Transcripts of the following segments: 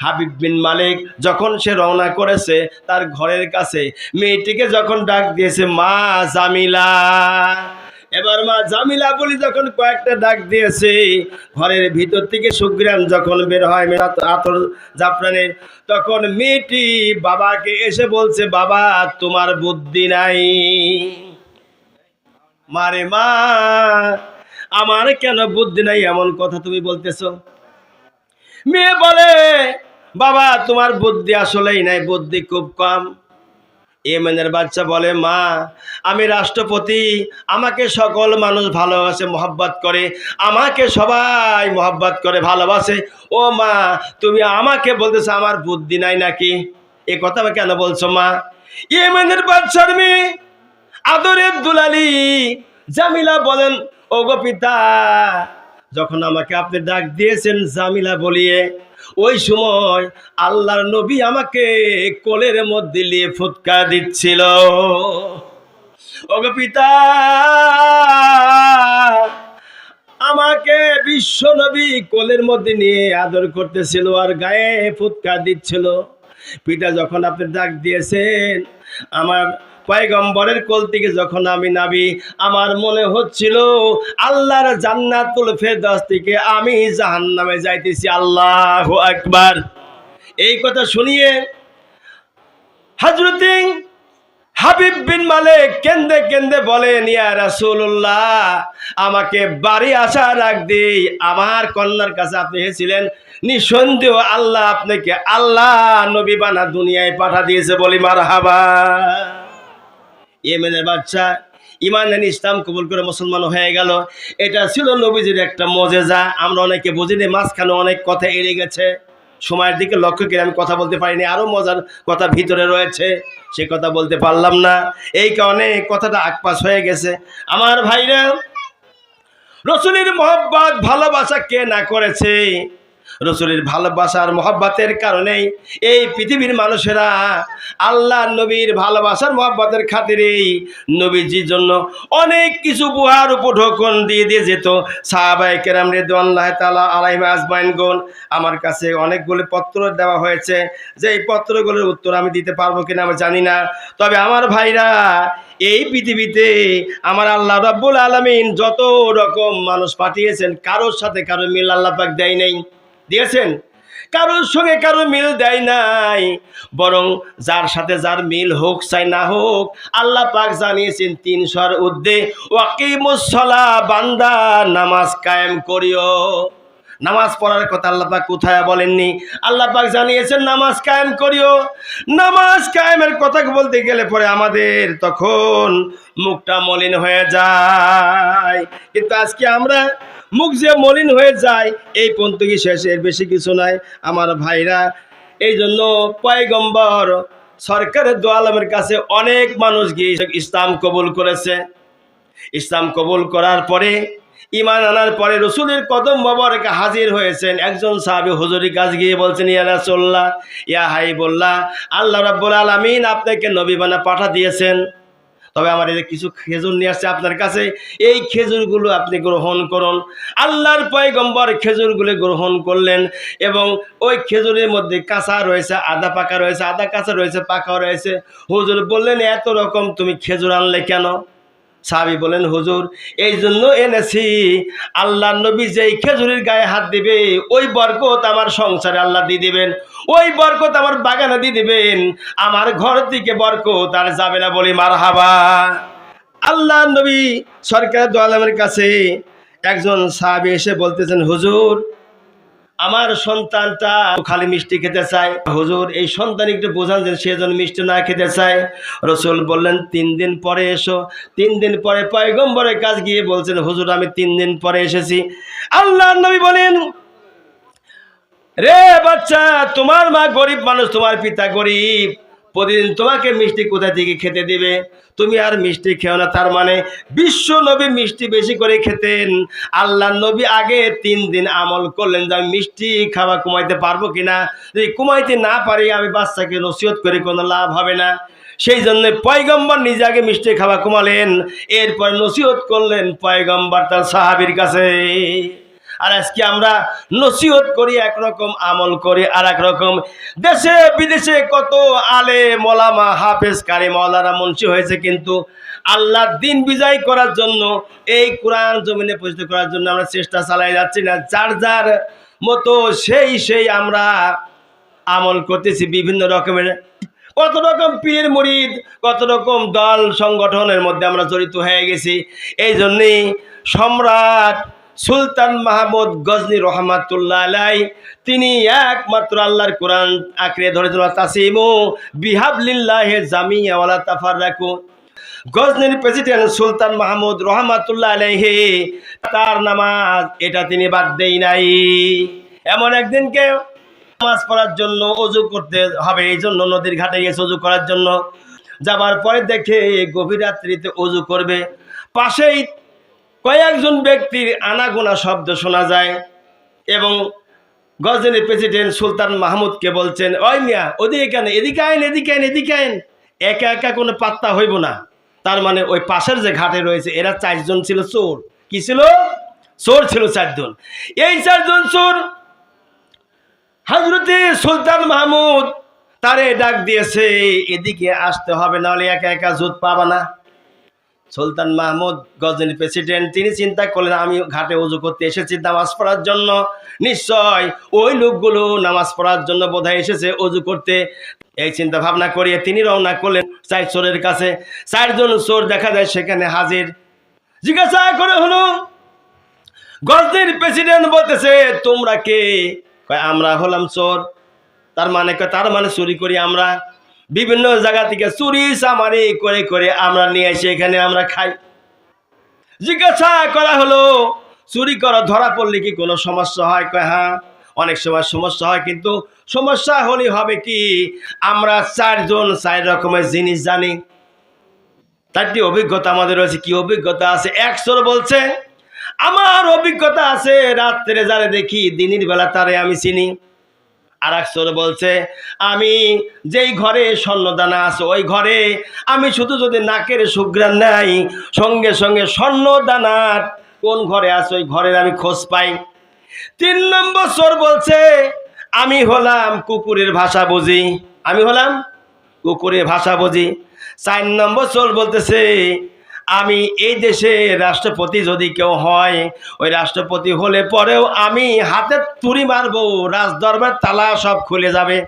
হাবিব বিন মালিক যখন সে রওনা করেছে তার ঘরের কাছে, মেয়েটিকে যখন ডাক দিয়েছে মা জামিলা, এবার মা জামিলা বলি যখন কয়েকটা ডাক দিয়েছে, ঘরের ভিতর থেকে সুঘ্রাণ যখন বের হয় আতর জাফরানের, তখন মেয়েটি বাবাকে এসে বলছে বাবা তোমার বুদ্ধি নাই। মারে মা আমার কেন বুদ্ধি নাই এমন কথা তুমি বলতেছো? মেয়ে বলে বাবা তোমার বুদ্ধি আসলেই নাই, বুদ্ধি খুব কম। ইয়েমেনের বাচ্চা বলে মা আমি রাষ্ট্রপতি, আমাকে সকল মানুষ ভালোবাসে মহব্বত করে, আমাকে সবাই মহব্বত করে ভালোবাসে, ও মা তুমি আমাকে বলতেছো আমার বুদ্ধি নাই নাকি? এ কথা কেন বলছো মা? ইয়েমেনের বাচ্চার মেয়ে আদরের দুলালি জামিলা বলেন ওগো পিতা, যখন আমাকে আপনি ডাক দিয়েছেন জামিলা বলিয়ে, ওই সময় আল্লাহর নবী আমাকে কোলের মধ্যে নিয়ে ফুৎকার দিচ্ছিল। ওগো পিতা, আমাকে বিশ্ব নবী কোলের মধ্যে নিয়ে আদর করতেছিল আর গায়ে ফুৎকার দিচ্ছিল। পিতা যখন আপনি ডাক দিয়েছেন আমার পয়গম্বরের কোল থেকে যখন আমি নাবি, আমার মনে হচ্ছিল আল্লাহর জান্নাতুল ফেরদাউস থেকে আমি জাহান্নামে যাইতেছি। আল্লাহু আকবার। এই কথা শুনিয়ে হযরত হাবিব বিন মালিক কেন্দে কেন্দে বলেন ইয়া রাসূলুল্লাহ আমাকে বাড়ি আসা রাখ দিই, আমার কন্যার কাছে আপনি এসেছিলেন, নিঃসন্দেহ আল্লাহ আপনাকে আল্লাহ নবী বানা দুনিয়ায় পাঠা দিয়েছে, বলি মারহাবা। ইয়েমেনের বাচ্চা ঈমান এনে ইসলাম কবুল করে মুসলমান হয়ে গেল। এটা ছিল নবীজির একটা মুজিজা। আমরা অনেকে বুঝিনি, মাঝখানে অনেক কথা এড়ে গেছে, সময়ের দিকে লক্ষ্য করে আমি কথা বলতে পারিনি, আরো মজার কথা ভিতরে রয়েছে, সে কথা বলতে পারলাম না, এই কারণে কথাটা আকপাস হয়ে গেছে। আমার ভাইরা, রসুলের মহব্বত ভালোবাসা কে না করেছে? রসুলের ভালোবাসার মহব্বতের কারণেই এই পৃথিবীর মানুষেরা আল্লাহ নবীর ভালোবাসার মহব্বতের খাতিরেই নবীজির জন্য অনেক কিছু উপহার উপঢৌকন দিয়ে দিয়ে যেত। সাহাবায়ে কেরাম রিদওয়ানুল্লাহি তাআলা আলাইহিম আজমাইনগণ, আমার কাছে অনেকগুলো পত্র দেওয়া হয়েছে, যে এই পত্রগুলোর উত্তর আমি দিতে পারবো কিনা আমি জানি না। তবে আমার ভাইরা, এই পৃথিবীতে আমার আল্লাহ রাব্বুল আলামিন যত রকম মানুষ পাঠিয়েছেন, কারোর সাথে কারো মিল আল্লাহ পাক দেয় নাই, দিয়েছেন? কারোর সঙ্গে কারো মিল দেয় নাই, বরং যার সাথে যার মিল হোক চাই না হোক, আল্লাহ পাক জানিয়েছেন ৩০০ ঊর্ধ্বে ওয়াকিমুস সালাহ, বান্দা নামাজ কায়েম করিও। নামাজ পড়ার কথা আল্লাহ পাক কোথায় বলেননি? আল্লাহ পাক জানিয়েছেন নামাজ কায়েম করিও। নামাজ কায়েমের কথা বলতে গেলে পরে আমাদের তখন মুখটা মলিন হয়ে যায়, কিন্তু আজকে আমরা মুখ যে মলিন হয়ে যায় এই পর্যন্ত শেষ, এর বেশি কিছু নাই আমার ভাইরা। এই জন্য পয়গম্বর সরকারের দো আলমের কাছে অনেক মানুষ গিয়ে ইসলাম কবুল করেছে। ইসলাম কবুল করার পরে, ঈমান আনার পরে রসুলের কদম মোবারকে হাজির হয়েছেন একজন সাহাবী, হুজুরের কাছে গিয়ে বলছেন ইয়া রাসূলুল্লাহ, ইয়া হাবিবাল্লাহ, আল্লাহ রাব্বুল আলামিন আপনাকে নবী বানা পাঠা দিয়েছেন, তবে আমার এই কিছু খেজুর নিয়ে আসছে আপনার কাছে, এই খেজুরগুলো আপনি গ্রহণ করুন। আল্লাহর পয়গম্বর খেজুরগুলো গ্রহণ করলেন এবং ওই খেজুরের মধ্যে কাঁচা রয়েছে, আধা পাকা রয়েছে, আধা কাঁচা রয়েছে, পাকাও রয়েছে। হুজুর বললেন এত রকম তুমি খেজুর আনলে কেন? সাহাবী বলেন হুজুর এই জন্য এনেছি, আল্লাহ নবী যেই খেজুরের গায়ে হাত দিবে ওই বরকত আমার সংসারে আল্লাহ দিয়ে দিবেন, ওই বরকত আমার বাগানে দিয়ে দিবেন, আমার ঘর থেকে বরকত আর যাবে না, বলি মারহাবা। আল্লাহ নবী সরকার দো আলমের কাছে একজন সাহাবী এসে বলতেছেন হুজুর আমার সন্তানটা খালি মিষ্টি খেতে চায়, হুজুর এই সন্তান একটু বোঝান যে সে যেন মিষ্টি না খেতে চায়। রসুল বললেন ৩ দিন পরে এসো। ৩ দিন পরে পয়গম্বরের কাছে গিয়ে বলছেন হুজুর আমি ৩ দিন পরে এসেছি। আল্লাহ নবী বলেন রে বাচ্চা, তোমার মা গরিব মানুষ, তোমার পিতা গরিব, প্রতিদিন তোমাকে মিষ্টি কোথা থেকে খেতে দিবে? তুমি আর মিষ্টি খেও না। তার মানে বিশ্ব নবী মিষ্টি বেশি করে খেতেন। আল্লাহ নবী আগে ৩ দিন আমল করলেন যে আমি মিষ্টি খাওয়া কমাইতে পারবো কিনা, যদি কমাইতে না পারি আমি বাচ্চাকে নসিহত করে কোনো লাভ হবে না। সেই জন্য পয়গম্বর নিজে আগে মিষ্টি খাওয়া কমালেন, এরপর নসিহত করলেন পয়গম্বর তার সাহাবীর কাছে। আর আজকে আমরা নসিহত করি একরকম, আমল করি আর এক রকম। দেশে বিদেশে কত আলে মোলামা হাফেজ কারি মওলানা মুন্সি হয়েছে, কিন্তু আল্লাহর দিন বিজয় করার জন্য, এই কোরআন জমিনে প্রতিষ্ঠিত করার জন্য আমরা চেষ্টা চালাই যাচ্ছি না। যার যার মতো সেই আমরা আমল করতেছি বিভিন্ন রকমের, কত রকম পীরের মুরিদ, কত রকম দল সংগঠনের মধ্যে আমরা জড়িত হয়ে গেছি। এই জন্যেই সম্রাট সুলতান মাহমুদ গজনী রহমাতুল্লাহ আলাই তিনি একমাত্র আল্লাহর কোরআন আঁকড়ে ধরেছিল। তাসিমু বিহাবলিল্লাহি জামিয়া ওয়ালা তাফাররাকু। গজনীর প্রেসিডেন্ট সুলতান মাহমুদ রহমাতুল্লাহ আলাইহি তার নামাজ এটা তিনি বাদ দেই নাই। এমন একদিনকে নামাজ পড়ার জন্য অজু করতে হবে, এই জন্য নদীর ঘাটে গেছে অজু করার জন্য। যাবার পরে দেখে গভীর রাত্রিতে অজু করবে, পাশেই কয়েকজন ব্যক্তির আনাগোনা শব্দ শোনা যায় এবং গজনীর প্রেসিডেন্ট সুলতান মাহমুদকে বলছেন, ওই মিয়া ওদিকে কেন, এদিকে আইন, এদিকে আইন, এদিকে আইন। একা একা কোনো পাত্তা হইব না। তার মানে ওই পাশের যে ঘাটে রয়েছে এরা 4 জন ছিল চোর। কি ছিল? চোর ছিল 4 জন। এই 4 জন চোর হযরতে সুলতান মাহমুদ তারে ডাক দিয়েছে, এদিকে আসতে হবে, নাহলে একা একা জুত পাবা না। সুলতান মাহমুদ গজনীর প্রেসিডেন্ট তিনি চিন্তা করলেন, আমি ঘাটে উজু করতে এসেছি নামাজ পড়ার জন্য, নিশ্চয় ওই লোকগুলো নামাজ পড়ার জন্য বোধহয় এসেছে উজু করতে। এই চিন্তা ভাবনা করিয়ে তিনি রওনা করলেন 4 চোরের কাছে। 4 জন চোর দেখা যায় সেখানে হাজির। জিজ্ঞাসা করে হলো, গজনীর প্রেসিডেন্ট বলতেছে, তোমরা কে? আমরা হলাম চোর। তার মানে চুরি করি আমরা, বিভিন্ন জায়গা থেকে চুরি চামারি করে করে আমরা নিয়ে এসে এখানে আমরা খাই। জিজ্ঞাসা করা হলো, চুরি করা ধরা পড়লে কি কোনো সমস্যা হয়? কয় হ্যাঁ, অনেক সময় সমস্যা হয়, কিন্তু সমস্যা হলে হবে কি, আমরা 4 জন 4 রকমের জিনিস জানি। 4টি অভিজ্ঞতা আমাদের রয়েছে। কি অভিজ্ঞতা আছে? এক চোর বলছে, আমার অভিজ্ঞতা আছে, রাত্রে যারে দেখি দিনের বেলা তারে আমি চিনি। আর এক চোর বলছে, আমি যেই ঘরে স্বর্ণদানা আছে ওই ঘরে আমি শুধু যদি নাকের সুঘ্রাণ নাই, সঙ্গে সঙ্গে স্বর্ণদানার কোন ঘরে আছে ওই ঘরের আমি খোঁজ পাই। 3 নম্বর চোর বলছে, আমি হলাম কুকুরের ভাষা বুঝি, আমি হলাম কুকুরের ভাষা বুঝি। 4 নম্বর চোর বলতেছে, আমি এই দেশে রাষ্ট্রপতি যদি কেউ হয়, ওই রাষ্ট্রপতি হলে পরেও আমি হাতে তুড়ি মারবো, রাজদরবার তালা সব খুলে যাবে।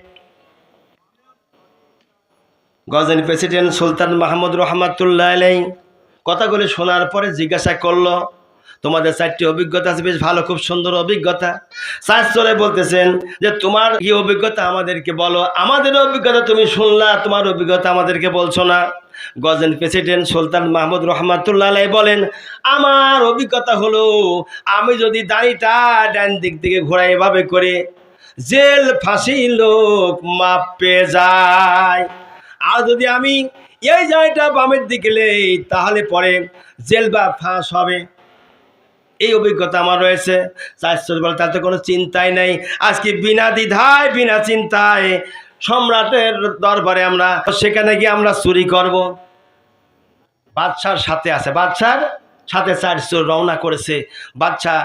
গজনী প্রেসিডেন্ট সুলতান মাহমুদ রহমাতুল্লাহ আলাইহি কথাগুলি শোনার পরে জিজ্ঞাসা করলো, তোমাদের 4টি অভিজ্ঞতা আছে, বেশ ভালো, খুব সুন্দর অভিজ্ঞতা। 4 চোরে বলতেছেন যে তোমার কি অভিজ্ঞতা আমাদেরকে বলো। আমাদের অভিজ্ঞতা তুমি শুনলা, তোমার অভিজ্ঞতা আমাদেরকে বলছো না। গজনী প্রেসিডেন্ট সুলতান মাহমুদ রহমাতুল্লাহ আলাইহি বলেন, আমার অভিজ্ঞতা হলো, আমি যদি দাড়িটা ডান দিক থেকে ঘোরাই এভাবে করে জেল ফাঁসি লোক মাপ পেয়ে যায়, আর যদি আমি এই জায়গাটা বামের দিকে নেই তাহলে পরে জেল বা ফাঁস হবে। এই অভিজ্ঞতা আমার রয়েছে। 4 চোর বলে, তাতে কোনো চিন্তাই নেই, আজকে বিনা দ্বিধায় বিনা চিন্তায় সম্রাটের দরবারে আমরা সেখানে গিয়ে আমরা চুরি করব। বাদশার সাথে আছে, বাদশার সাথে 4 চোর রওনা করেছে। বাদশাহ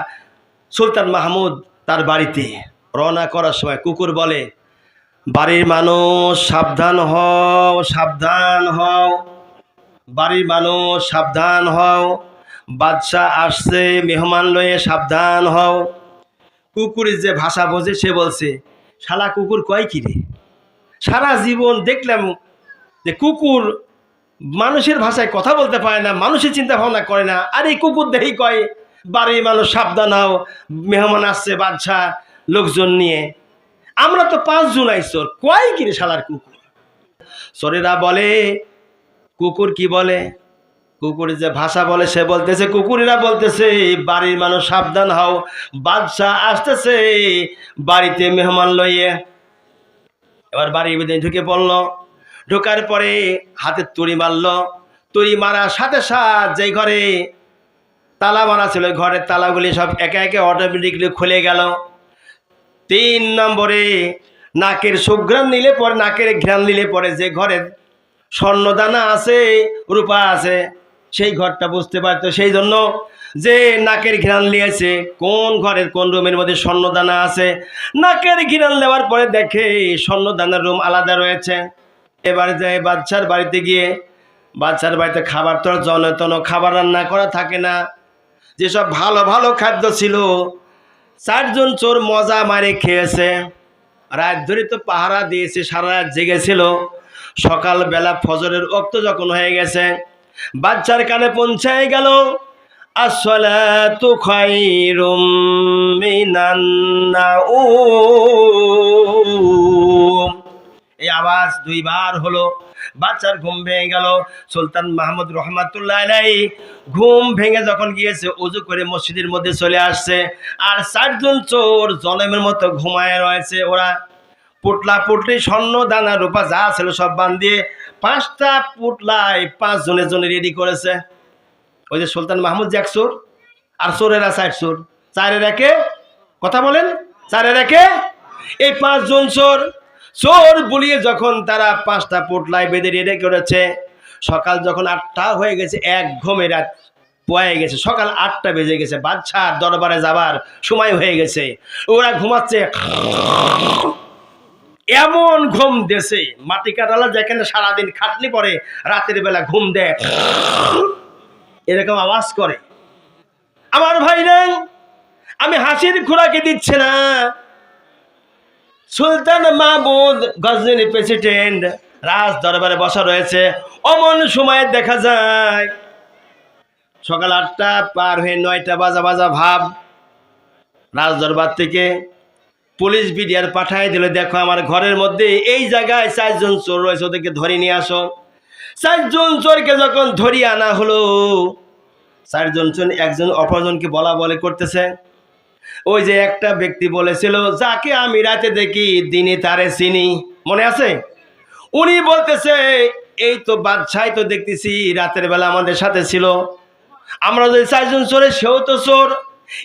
সুলতান মাহমুদ তার বাড়িতে রওনা করার সময় কুকুর বলে, বাড়ির মানুষ সাবধান হও, সাবধান হও, বাড়ির মানুষ সাবধান হও, বাদশাহ আসছে মেহমান লয়ে, সাবধান হও। কুকুরের যে ভাষা বোঝে সে বলছে, শালা কুকুর কয় কি রে? সারা জীবন দেখলাম যে কুকুর মানুষের ভাষায় কথা বলতে পারে না, মানুষের চিন্তা ভাবনা করে না, আর এই কুকুর দেখি কয় বাড়ির মানুষ সাবধান হও, মেহমান আসছে বাদশাহ লোকজন নিয়ে। আমরা তো 5 জন আইসোর, কয় কি রে শালার কুকুর? চোরেরা বলে, কুকুর কি বলে? কুকুরের যে ভাষা বলে সে বলতেছে, কুকুরেরা বলতেছে বাড়ির মানুষ সাবধান হও, বাদশাহ আসতেছে বাড়িতে মেহমান লইয়ে। এবার বাড়ির ভিতরে ঢুকে পড়লো। ঢোকার পরে হাতে তুড়ি মারলো। তুড়ি মারার সাথে সাথে যেই ঘরে তালা মারা ছিল ঘরের তালাগুলি সব একে একে অটোমেটিকলি খুলে গেল। 3 নম্বরে নাকের সুঘ্রাণ নিলে পরে, নাকের ঘ্রাণ নিলে পরে যে ঘরের স্বর্ণদানা আছে, রূপা আছে, সেই ঘরটা বুঝতে পারতো। সেই জন্য যে নাকের ঘ্রাণ নিয়েছে, কোন ঘরের কোন রুমের মধ্যে স্বর্ণদানা আছে। নাকের ঘ্রাণ নেওয়ার পরে দেখে স্বর্ণদানার রুম আলাদা রয়েছে। এবার যায় বাদশার বাড়িতে গিয়ে, বাদশার বাড়িতে খাবার তো জনতন খাবার রান্না করা থাকে না। যেসব ভালো ভালো খাদ্য ছিল 4জন চোর মজা মারে খেয়েছে। রাত ধরে তো পাহারা দিয়েছে, সারা রাত জেগেছিল। সকালবেলা ফজরের ওয়াক্ত যখন হয়ে গেছে, বাচ্চার কানে পৌঁছায় গেল, আসসালাতু খায়রুম মিনান নাউম। এই আওয়াজ 2 বার হলো। বাচ্চার ঘুম ভেঙে গেল। সুলতান মাহমুদ রহমাতুল্লাহ আলাইহি ঘুম ভেঙে যখন গিয়েছে, ওযু করে মসজিদের মধ্যে চলে আসছে। আর 4জন চোর জনমের মতো ঘুমায় রয়েছে। ওরা পুটলা পুটলি স্বর্ণ দানা রূপা যা ছিল সব বান্ধিয়ে 5টা পুটলায় 5 জনের জন্য রেডি করেছে। ওই যে সুলতান মাহমুদ যে 1 চোর, আর চোরেরা 4 চোর, 4-এর একে কথা বলেন, 4-এর একে এই 5 জন চোর চোর বলিয়ে যখন তারা 5টা পুটলায় বেঁধে রেডি করেছে, সকাল যখন 8টা হয়ে গেছে, এক ঘুমে রাত পয়ে গেছে, সকাল 8টা বেজে গেছে, বাদশার দরবারে যাবার সময় হয়ে গেছে। ওরা ঘুমাচ্ছে, এমন ঘুম দেশে মাটি কাটালা যেখানে সারাদিন খাটনি পরে রাতের বেলা ঘুম দেয়, এরকম আওয়াজ করে। আমার ভাইরা, আমি হাসির খোরাকি দিচ্ছে না। সুলতান মাহমুদ গজনীর প্রেসিডেন্ট রাজ দরবারে বসা রয়েছে। অমন সময় দেখা যায় সকাল 8টা পার হয়ে 9টা বাজা ভাব। রাজ দরবার থেকে পুলিশ বিডিআর পাঠায় দিল, দেখো আমার ঘরের মধ্যে এই জায়গায় 4 জন চোর রয়েছে, ওদেরকে ধরে নিয়ে আসো। 4 জন চোরকে যখন ধরিয়ে আনা হলো, 4 জন চোর একজন অপরজনকে বলা বলে করতেছে। ওই যে একটা ব্যক্তি বলেছিল, যাকে আমি রাতে দেখি দিনে তারে চিনি, মনে আছে? উনি বলতেছে, এই তো বাদশাহ তো দেখতেছি রাতের বেলা আমাদের সাথে ছিল, আমরা যদি 4 জন চোরে সেও তো চোর।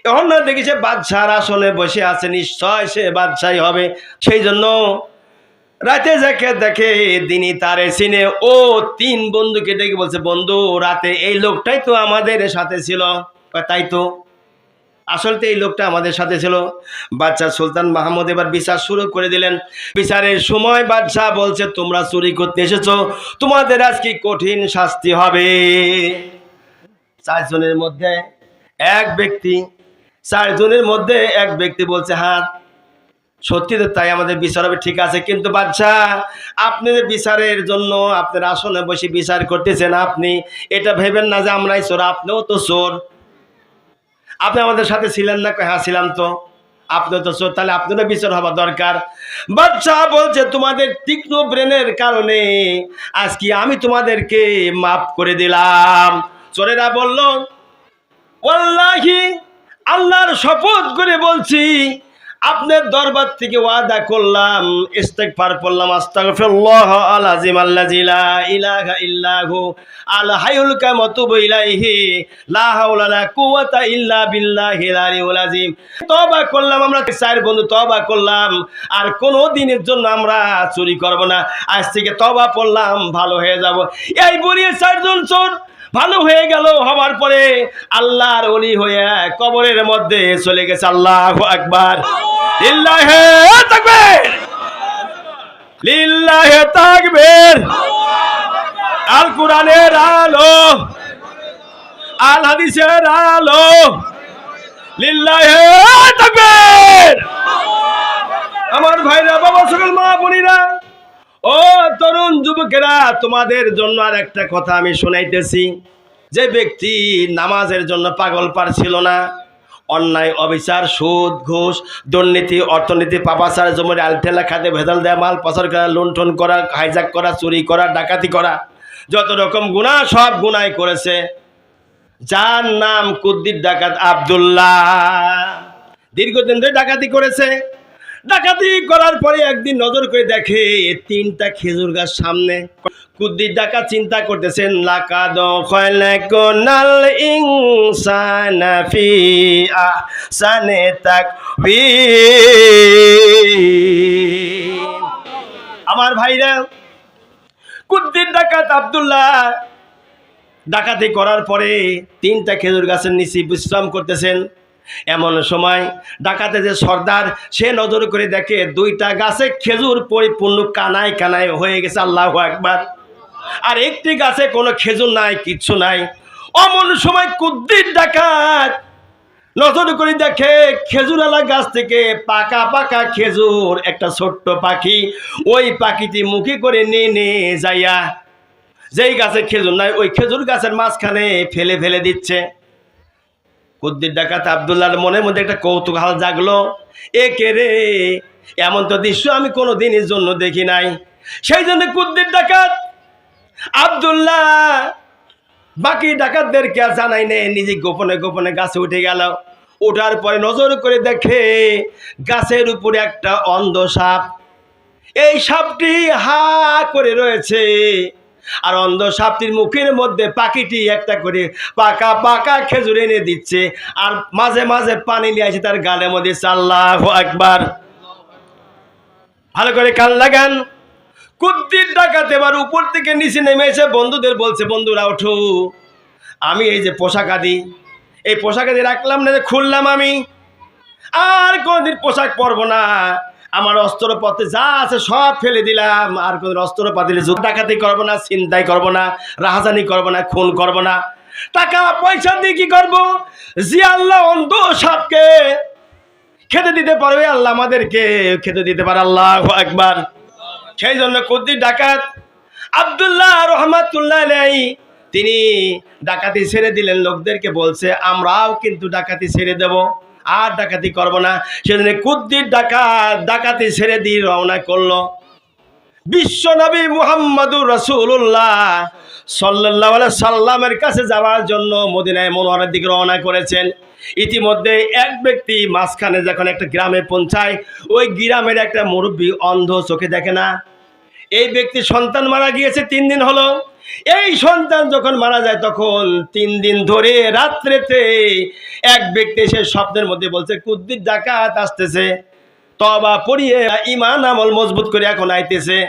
এখন না দেখি সে বাদশার আসনে বসে আছে, নিশ্চয় সে বাদশাই হবে। সেই জন্য রাতে যাকে দেখে দিনই তারে চিনে। ও 3 বন্ধুকে ডেকে বলছে, বন্ধু রাতে এই লোকটাই তো আমাদের সাথে ছিল। তাই তো, আসলে তো এই লোকটা আমাদের সাথে ছিল। বাদশাহ সুলতান মাহমুদ এবার বিচার শুরু করে দিলেন। বিচারের সময় বাদশাহ বলছে, তোমরা চুরি করতে এসেছো, তোমাদের আজকে কঠিন শাস্তি হবে। 4 জনের মধ্যে এক ব্যক্তি 4 জনের মধ্যে এক ব্যক্তি বলছে, হ্যাঁ সত্যি তো তাই, আমাদের বিচার হবে, ঠিক আছে। কিন্তু বাদশাহ, আপনাদের বিচারের জন্য আপনার আসনে বসে বিচার করতেছেন, আপনি এটা ভেবেন না যে আমরাই চোর, আপনিও তো চোর। আপনি আমাদের সাথে ছিলেন না? হ্যাঁ ছিলাম তো। আপনিও তো চোর, তাহলে আপনারও বিচার হওয়া দরকার। বাদশাহ বলছে, তোমাদের তীক্ষ্ণ ব্রেনের কারণে আজকে আমি তোমাদেরকে মাফ করে দিলাম। চোরেরা বলল, ওয়াল্লাহি আল্লাহর শপথ করে বলছি, আপনার দরবার থেকে ওয়াদা করলাম, ইস্তেগফার করলাম, আস্তাগফিরুল্লাহ আল আযীম আল্লাযী লা ইলাহা ইল্লাহু আল হাইয়ুল কাইয়ুম ওয়া তুবু ইলাইহি লা হাওলা ওয়া লা কুওয়াতা ইল্লা বিল্লাহিল আলিয়্যিল আযীম। তওবা করলাম, আমরা 4 বন্ধু তওবা করলাম, আর কোনো দিনের জন্য আমরা চুরি করব না। আজ থেকে তওবা করলাম, ভালো হয়ে যাব। এই বলিয়ে 4 জন চোর ভালো হয়ে গেল। হওয়ার পরে আল্লাহর ওলি হয়ে কবরের মধ্যে চলে গেছে। আল্লাহু আকবার, লিল্লাহি তাকবীর, লিল্লাহি তাকবীর। আল কোরআনের আলো, আল হাদিসের আলো, লিল্লাহি তাকবীর। আমার ভাইরা, বাবা, সকল মা বোনেরা, ও তরুণ যুবকেরা, তোমাদের জন্য আর একটা কথা আমি শোনাইতেছি। যে ব্যক্তি নামাজের জন্য পাগল পারছিল না, অন্যায় অবিচার সুদ ঘুষ দুর্নীতি অর্থনীতি পাপাচার জমির আলঠেলা খাতে ভেজাল দেওয়া মাল পাচার করা লুণ্ঠন করা হাইজাক করা চুরি করা ডাকাতি করা যত রকম গুনাহ সব গুনাহ করেছে। যার নাম কুদ্দির ডাকাত আব্দুল্লাহ, দীর্ঘদিন ধরে ডাকাতি করেছে। ডাকাতি করার পরে একদিন নজর করে দেখে 3টা খেজুর গাছ সামনে। কুদ্দির ডাকাত চিন্তা করতেছেন, লাকাদ খালাকনাল ইনসানা ফি আহসানি তাকওয়িম। আমার ভাইরা, কুদ্দির ডাকাত আব্দুল্লাহ ডাকাতি করার পরে 3টা খেজুর গাছের নিচে বিশ্রাম করতেছেন। এমন সময় ডাকাতে যে সর্দার, সে নজর করে দেখে 2টা গাছে খেজুর পরিপূর্ণ কানায় কানায় হয়ে গেছে। আল্লাহু আকবার। আর একটি গাছে কোনো খেজুর নাই, কিচ্ছু নাই। অমন সময় কুদ্দির ডাকাত নজর করে দেখে খেজুরালা গাছ থেকে পাকা পাকা খেজুর একটা ছোট্ট পাখি, ওই পাখিটি মুখে করে নিয়ে যাইয়া যেই গাছে খেজুর নাই ওই খেজুর গাছের মাঝখানে ফেলে ফেলে দিচ্ছে। কুদ্দির ডাকাত আব্দুল্লাহর মনের মধ্যে একটা কৌতূহল জাগলো, এ কে রে, এমন তো দৃশ্য আমি কোনো দিনের জন্য দেখি নাই। সেই জন্য কুদ্দির ডাকাত আব্দুল্লাহ বাকি ডাকাতদেরকে জানাই নেই, নিজে গোপনে গোপনে গাছে উঠে গেল। ওঠার পরে নজর করে দেখে গাছের উপরে একটা অন্ধ সাপ। এই সাপটি হা করে রয়েছে, আর অন্ধ সাপটির মুখের মধ্যে পাখিটি একটা করে পাকা পাকা খেজুর এনে দিচ্ছে, আর মাঝে মাঝে পানি নিয়ে আসে তার গালের মধ্যে। আল্লাহু আকবার। ভালো করে কান লাগান। কুদ্দির ডাকাত এবার উপর থেকে নিচে নেমে এসে বন্ধুদের বলছে, বন্ধুরা ওঠো, আমি এই যে পোশাক আদি, এই পোশাক আদি রাখলাম না, খুললাম, আমি আর কোনদিন পোশাক পরবো না। আমার অস্ত্রপত্রে যা আছে সব ফেলে দিলাম, আর কোন অস্ত্রপাতি ডাকাতি করবো না, ছিনতাই করবো না, রাহাজানি করবো না, খুন করবো না। টাকা পয়সা দিয়ে কি করবো? যে আল্লাহ অন্ধ সাপকে খেতে দিতে পারবে, আল্লাহ আমাদেরকে খেতে দিতে পারে। আল্লাহু আকবার। সেই জন্য কুদ্দির ডাকাত আব্দুল্লাহ রহমাতুল্লাহ আলাইহি তিনি ডাকাতি ছেড়ে দিলেন। লোকদেরকে বলছে, আমরাও কিন্তু ডাকাতি ছেড়ে দেব, আর ডাকাতি করব না। সেজন্য কুদ্দির ডাকাত ডাকাতি ছেড়ে দিয়ে রওনা করলো। বিশ্বনবী মুহাম্মদুর রাসূলুল্লাহ সাল্লাল্লাহু আলাইহি সাল্লামের কাছে যাওয়ার জন্য মদিনায় মুনাওয়ারার দিকে রওনা করেছেন। ইতিমধ্যে এক ব্যক্তি মাঝখানে যখন একটা গ্রামে পৌঁছায়, ওই গ্রামের একটা মুরব্বী অন্ধ, চোখে দেখে না। এই ব্যক্তির সন্তান মারা গিয়েছে 3 দিন হলো। এই সন্তান যখন মারা যায় তখন 3 দিন ধরে রাত্রেতে এক ব্যক্তি এসে স্বপ্নের মধ্যে বলছে, কুদ্দির ডাকাত আসতেছে, তওবা পড়িয়ে ঈমান আমল মজবুত করে এখন আইতেছে।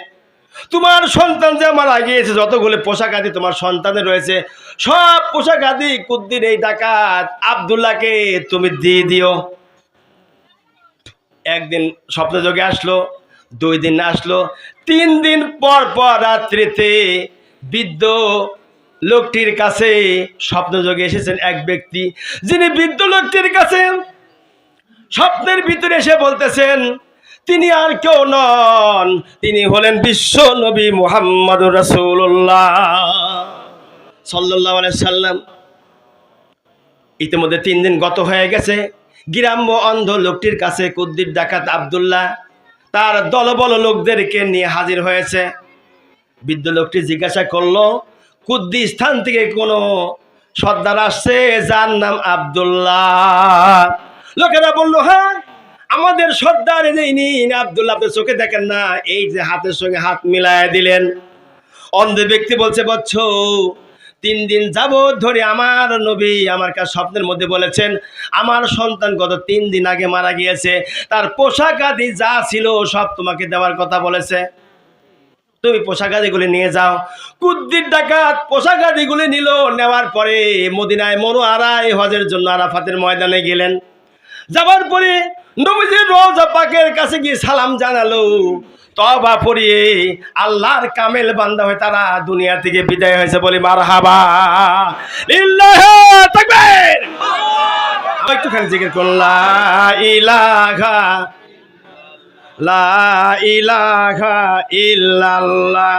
তোমার সন্তান যে মারা গিয়েছে, যতগুলো পোশাক আদি তোমার সন্তানের রয়েছে, সব পোশাক আদি কুদ্দির এই ডাকাত আব্দুল্লাহকে তুমি দিয়ে দিও। একদিন স্বপ্ন যোগে আসলো, 2 দিন আসলো, 3 দিন পর পর রাত্রিতে বৃদ্ধ লোকটির কাছে স্বপ্ন যোগে এসেছেন এক ব্যক্তি, যিনি বৃদ্ধ লোকটির কাছে স্বপ্নের ভিতরে এসে বলতেছেন, তিনি আর কেউ নন, তিনি হলেন বিশ্ব নবী মুহাম্মদুর রাসূলুল্লাহ সাল্লাল্লাহু আলাইহি সাল্লাম। ইতিমধ্যে 3 দিন গত হয়ে গেছে। গ্রাম্য অন্ধ লোকটির কাছে কুদ্দির ডাকাত আব্দুল্লাহ তার দলবল লোকদেরকে নিয়ে হাজির হয়েছে। বৃদ্ধ লোকটি জিজ্ঞাসা করলো, কুদ্দি স্থান থেকে কোনো সর্দার আসছে যার নাম আব্দুল্লাহ? লোকেরা বললো, হ্যাঁ আমাদের সর্দার, ইনি আব্দুল্লাহ, আপনি চোখে দেখেন না? এই যে হাতের সঙ্গে হাত মিলায় দিলেন। অন্ধ ব্যক্তি বলছে, বৎস, 3 দিন যাবত ধরে আমার নবী আমার কাছে স্বপ্নের মধ্যে বলেছেন, আমার সন্তান গত 3 দিন আগে মারা গিয়েছে, তার পোশাক আদি যা ছিল সব তোমাকে দেওয়ার কথা বলেছে, তুমি পোশাক আদিগুলি নিয়ে যাও। কুদ্দির ডাকাত পোশাক আদিগুলি নিল। নেওয়ার পরে মদিনায় মুনাওয়ারায় হজের জন্য আরাফাতের ময়দানে গেলেন। যাবার পরে নবীজির রওজা পাকের কাছে গিয়ে সালাম জানালো। তওবা পড়িয়ে আল্লাহর কামেল বান্দা হয়ে তারা দুনিয়া থেকে বিদায় হয়েছে। বলি মারহাবা, লিল্লাহি তাকবীর। একটুখানি জিকির করুন, লা ইলাহা লা ইলাহা ইল্লাল্লাহ,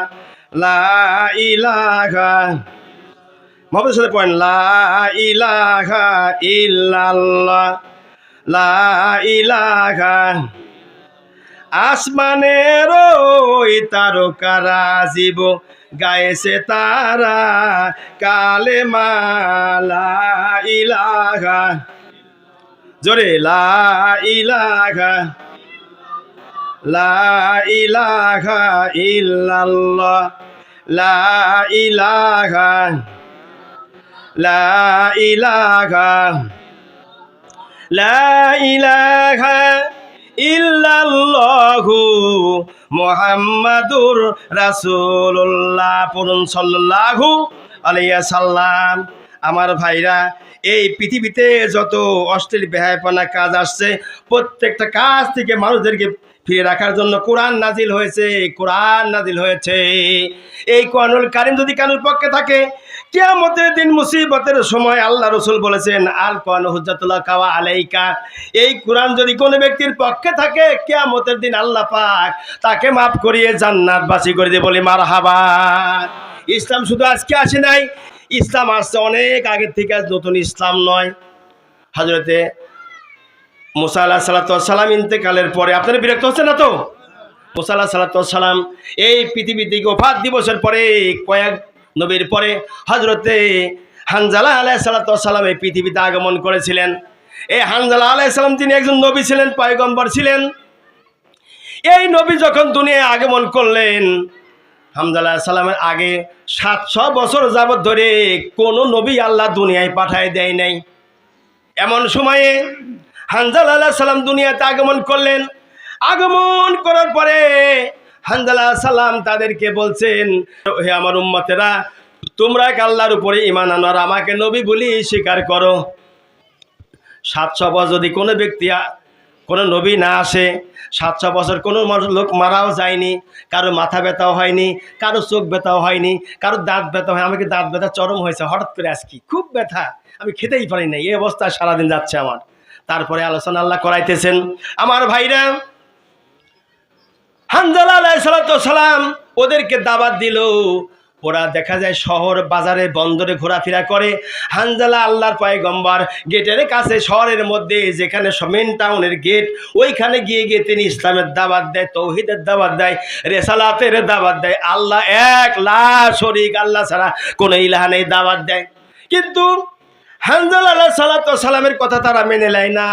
লা ইলাহা, মুহাম্মাদের সাথে পড়েন, লা ইলাহা ইল্লাল্লাহ, লা ইলাহা। আসমানের ওই তারকারা জীব গায়েছে তারা কালেমা লা ইলাহা, জোরে লা ইলাহা, লা ইলাহা ইল্লাল্লাহ, লা ইলাহা, লা ইলাহা, লা ইলাহা ইল্লাল্লাহু মুহাম্মাদুর রাসূলুল্লাহ। পড়ুন সাল্লাল্লাহু আলাইহিস সালাম। আমার ভাইরা, এই পৃথিবীতে যত অশ্লীল বেহায়াপনা কাজ আসছে, প্রত্যেকটা কাজ থেকে মানুষদেরকে ফিরে রাখার জন্য কোরআন নাজিল হয়েছে, কোরআন নাজিল হয়েছে। এই কোরআনুল কারীম যদি কারোর পক্ষে থাকে, কিয়ামতের দিন মুসিবতের সময় আল্লাহ রাসূল বলেছেন, আল কোরআন হুজ্জাতুল লাকা ওয়া আলাইকা। এই কোরআন যদি কোনো ব্যক্তির পক্ষে থাকে, কিয়ামতের দিন আল্লাহ পাক তাকে মাফ করিয়ে জান্নাতবাসী করে দিয়ে বলে মারহাবা। ইসলাম শুধু আজকে আসে নাই, ইসলাম আসছে অনেক আগের থেকে, আজ নতুন ইসলাম নয়। হযরতে মুসা আলাইহিস সালাতু ওয়াস সালাম ইন্তেকালের পরে, আপনারা বিরক্ত হচ্ছেন না তো? মুসা আলাইহিস সালাতু ওয়াস সালাম এই পৃথিবী থেকে ওফাত দিবসের পরে, কয়েক নবীর পরে হযরতে হানজালা আলাইহিস সালাতু ওয়াস সালাম এই পৃথিবীতে আগমন করেছিলেন। এই হানজালা আলাইহিস সালাম তিনি একজন নবী ছিলেন, পয়গম্বর ছিলেন। এই নবী যখন দুনিয়ায় আগমন করলেন, হানজালা আলাইহিস সালামের আগে 700 বছর যাবত ধরে কোনো নবী আল্লাহ দুনিয়ায় পাঠায় দেয় নাই। এমন সময়ে হানজালা আলাইহিস সালাম দুনিয়াতে আগমন করলেন। আগমন করার পরে হানজালা আলাইহিস সালাম তাদেরকে বলছেন, হে আমার উম্মতেরা, তোমরা আল্লাহর উপরে ঈমান আনো আর আমাকে নবী বলি স্বীকার করো। 700 বছর যদি কোনো ব্যক্তি, কোনো নবী না আসে, 700 বছর কোনো লোক মারাও যায়নি, কারো মাথা ব্যথাও হয়নি, কারো চোখ ব্যথাও হয়নি, কারো দাঁত ব্যথা হয়। আমাকে দাঁত ব্যথা চরম হয়েছে হঠাৎ করে, আজকে খুব ব্যথা, আমি খেতেই পারি না, এই অবস্থা সারাদিন যাচ্ছে আমার। তারপরে আলোচনা আল্লাহ করাইতেছেন। আমার ভাইরা, হানজালা আলাইহিস সালাতু ওয়াস সালাম ওদেরকে দাওয়াত দিল। ওরা দেখা যায় শহর বাজারে বন্দরে ঘোরাফেরা করে। হানজালা আল্লাহর পয়গম্বর গেটের কাছে, শহরের মধ্যে যেখানে মেন টাউনের গেট, ওইখানে গিয়ে গিয়ে তিনি ইসলামের দাওয়াত দেয়, তৌহিদের দাওয়াত দেয়, রিসালাতের দাওয়াত দেয়। আল্লাহ এক, লা শরীক, আল্লাহ ছাড়া কোনো ইলাহ নেই, দাওয়াত দেয়। কিন্তু হানজালা আলাইহিস সালাতু ওয়াস সালামের কথা তারা মেনে নেয় না,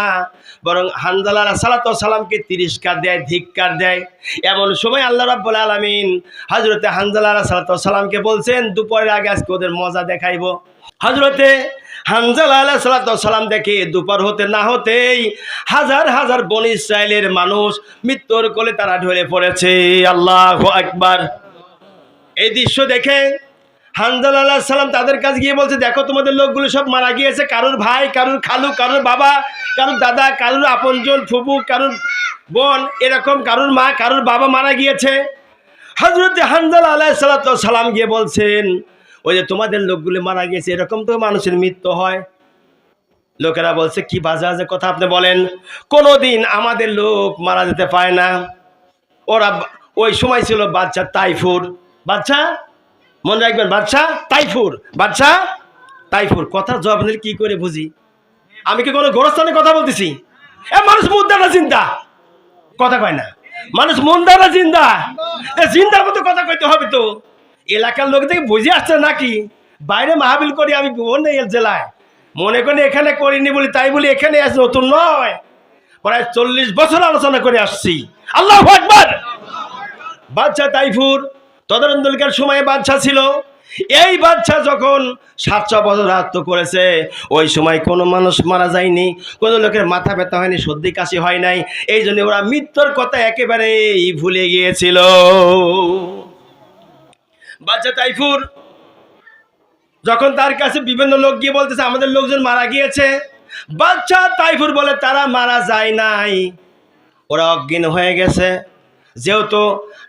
বরং হানজালা আলাইহিস সালাতু ওয়াস সালামকে তিরস্কার দেয়, ধিক্কার দেয়। এমন সময় আল্লাহ রাব্বুল আলামিন হযরতে হানজালা আলাইহিস সালাতু ওয়াস সালামকে বলছেন, দুপুরের আগে আজকে ওদের মজা দেখাইবো। হযরতে হানজালা আলাইহিস সালাতু ওয়াস সালাম দেখে দুপুর হতে না হতেই হাজার হাজার বনী ইসরাইলের মানুষ মৃত্যুর কোলে তারা ঢলে পড়েছে। আল্লাহু আকবার। এই দৃশ্য দেখে হানজালা আলাইহিস সালাম তাদের কাছে গিয়ে বলছে, দেখো তোমাদের লোকগুলো সব মারা গিয়েছে, কারোর ভাই, কারোর খালু, কারোর বাবা, কারোর দাদা, কারোর আপনজন ফুফু, কারোর বোন, এরকম কারোর মা, কারোর বাবা মারা গিয়েছে। হযরতে হানজালা আলাইহিস সালাতু ওয়াস সালাম গিয়ে বলছেন, ওই যে তোমাদের লোকগুলো মারা গিয়েছে, এরকম তো মানুষের মৃত্যু হয়। লোকেরা বলছে, কি বাজে বাজে কথা আপনি বলেন, কোনোদিন আমাদের লোক মারা যেতে পায় না। ওরা ওই সময় ছিল বাদশা তাইফুর, বাদশা মনে রাখবেন, বাদশা তাইফুর, বাদশা তাইফুর। কথার জবাব নিলে কি করে বুঝি? আমি কি কোনো গোরস্থানে কথা বলতেছি? মানুষ মুদ্রাটা চিন্তা কথা কয় না, মানুষ মুন্দারা জিন্দা, জিন্দার মতো কথা কইতে হবে তো। এলাকার লোক থেকে বুঝে আসছে নাকি? বাইরে মাহফিল করি আমি বিভিন্ন জেলায়, মনে করি এখানে করিনি বলি তাই বলি এখানে আসছে, নতুন নয়, প্রায় 40 বছর আলোচনা করে আসছি। আল্লাহু আকবার। বাদশা তাইফুর তদারন্তকার সময়ে বাদশা ছিল। এই বাদশা যখন 700 বছর রাজত্ব করেছে, ওই সময় কোনো মানুষ মারা যায়নি, কোনো লোকের মাথা ব্যথা হয়নি, সর্দি কাশি হয় নাই। এই জন্য ওরা মৃত্যুর কথা একেবারেই ভুলে গিয়েছিল। বাদশা তাইফুর যখন তার কাছে বিভিন্ন লোক গিয়ে বলতেছে আমাদের লোকজন মারা গিয়েছে, বাদশা তাইফুর বলে তারা মারা যায় নাই, ওরা অজ্ঞান হয়ে গেছে। যেহেতু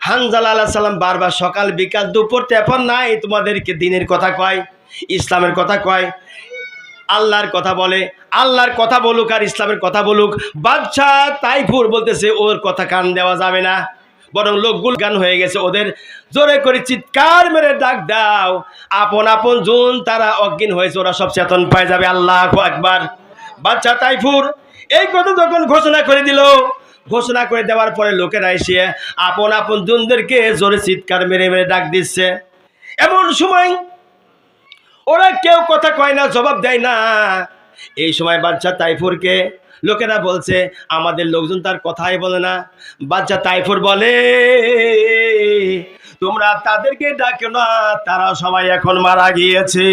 হানজালা আলাইহিস সালাম বারবার সকাল বিকাল দুপুর তেপন নাই তোমাদেরকে দিনের কথা কয়, ইসলামের কথা কয়, আল্লাহর কথা বলে, আল্লাহর কথা বলুক আর ইসলামের কথা বলুক। বাদশা তাইফুর বলতেছে ওর কথা কান দেওয়া যাবে না, বরং লোকগুলো গান হয়ে গেছে, ওদের জোরে করে চিৎকার মেরে ডাক দাও, আপন আপন জন তারা অজ্ঞান হয়েছে, ওরা সব চেতন পায় যাবে। আল্লাহু আকবার। বাদশা তাইফুর এই কথা যখন ঘোষণা করে দিল, ঘোষণা করে দেওয়ার পরে লোকেরা এসে আপন আপন জনদেরকে জোরে চিৎকার মেরে মেরে ডাক দিচ্ছে। এমন সময় ওরা কেউ কথা কয় না, জবাব দেয় না। এই সময় বাদশা তাইফুরকে লোকেরা বলছে আমাদের লোকজন তার কথাই বলে না। বাদশা তাইফুর বলে তোমরা তাদেরকে ডাকো না, তারা সবাই এখন মারা গিয়েছে।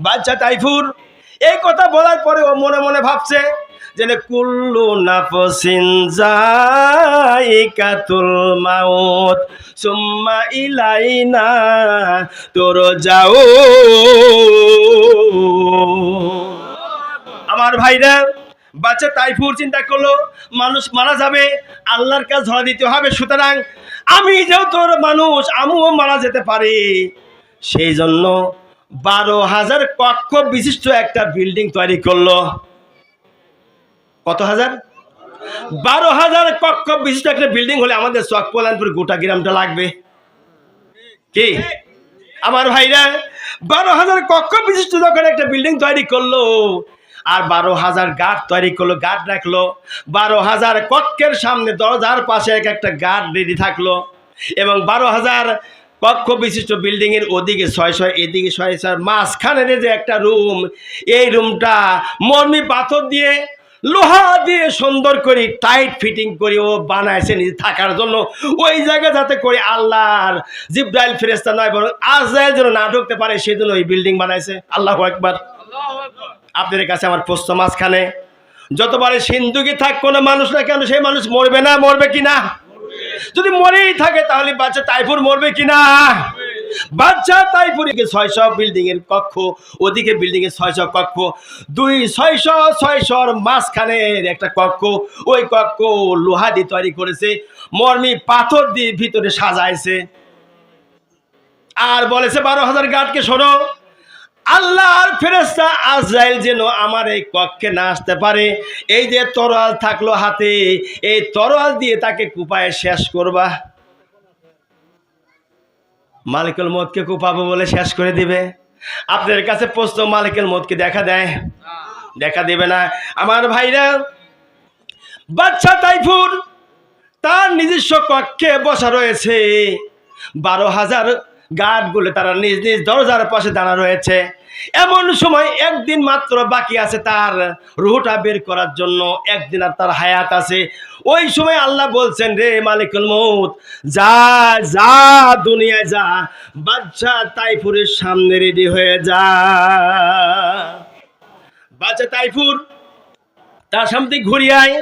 বাদশা তাইফুর এই কথা বলার পরে ও মনে মনে ভাবছে যেন কুল্লু নাফসিন যায়িকাতুল মাউত সুম্মা ইলাইনা তুরজাউন। আমার ভাইরা, বাচ্চা তাইফুর চিন্তা করলো মানুষ মারা যাবে, আল্লাহর কাছে ধরা দিতে হবে, সুতরাং আমি যেহেতু মানুষ আমিও মারা যেতে পারি, সেই জন্য 12,000 কক্ষ বিশিষ্ট একটা বিল্ডিং তৈরি করলো। কত হাজার? 12,000 কক্ষ বিশিষ্ট একটা বিল্ডিং হলে আমাদের চকপলানপুর গোটা গ্রামটা লাগবে কি? আমার ভাইরা, 12,000 কক্ষ বিশিষ্ট যখন একটা বিল্ডিং তৈরি করলো আর 12,000 গার্ড তৈরি করলো, গার্ড রাখলো, 12,000 কক্ষের সামনে দরজার পাশে একটা গার্ড রেডি থাকলো এবং 12,000 কক্ষ বিশিষ্ট বিল্ডিং এর ওদিকে 600, এদিকে 600, মাঝখানের যে একটা রুম, এই রুমটা মরমি পাথর দিয়ে লোহা দিয়ে সুন্দর করে টাইট ফিটিং করে ও বানাইছে নিজে থাকার জন্য। ওই জায়গা যাতে করে আল্লাহর জিব্রাইল ফেরেশতা নয় বরং আজরাইল যেন না ঢুকতে পারে, সেই জন্য ওই বিল্ডিং বানাইছে। আল্লাহু আকবার। আপনাদের কাছে আমার প্রশ্ন, মাঝখানে যতবারে সিন্ধুকি থাক কোনো মানুষ না কেন, সেই মানুষ মরবে না? মরবে কিনা? যদি মরেই থাকে তাহলে বাচ্চা তাইফুর মরবে কিনা? বাচ্চা তাইফুর 600 বিল্ডিং এর কক্ষ, ওদিকে বিল্ডিং এর 600 কক্ষ, 600 মাঝখানের একটা কক্ষ, ওই কক্ষ লোহা দিয়ে তৈরি করেছে, মরমি পাথর দিয়ে ভিতরে সাজাইছে। আর বলেছে 12,000 গার্ডকে, শোনো, আল্লাহর ফেরেশতা আজরাইল যেন আমার এই কক্ষে না আসতে পারে, এই যে তরোয়াল থাকলো হাতে, এই তরোয়াল দিয়ে তাকে কুপায়ে শেষ করবা। মালিকুল মউতকে কুপাবো বলে শেষ করে দিবে। আপনাদের কাছে প্রশ্ন, মালিকুল মউতকে দেখা দেয়? দেখা দেবে না। আমার ভাইরা, বাচ্চা তাইফুর তার নিজস্ব কক্ষে বসা রয়েছে, 12,000 গার্ডগুলো তারা নিজ নিজ দরজার পাশে দাঁড়া রয়েছে। এমন সময় একদিন মাত্র বাকি আছে তার রুহটা বের করার জন্য, একদিন আর তার হায়াত আছে। ওই সময় আল্লাহ বলছেন, রে মালিকুল মউত, যা যা দুনিয়ায় যা, বাচ্চা তাইফুরের সামনে রেডি হয়ে যা। বাচ্চা তাইফুর তার সামনে ঘুরিয়ায়।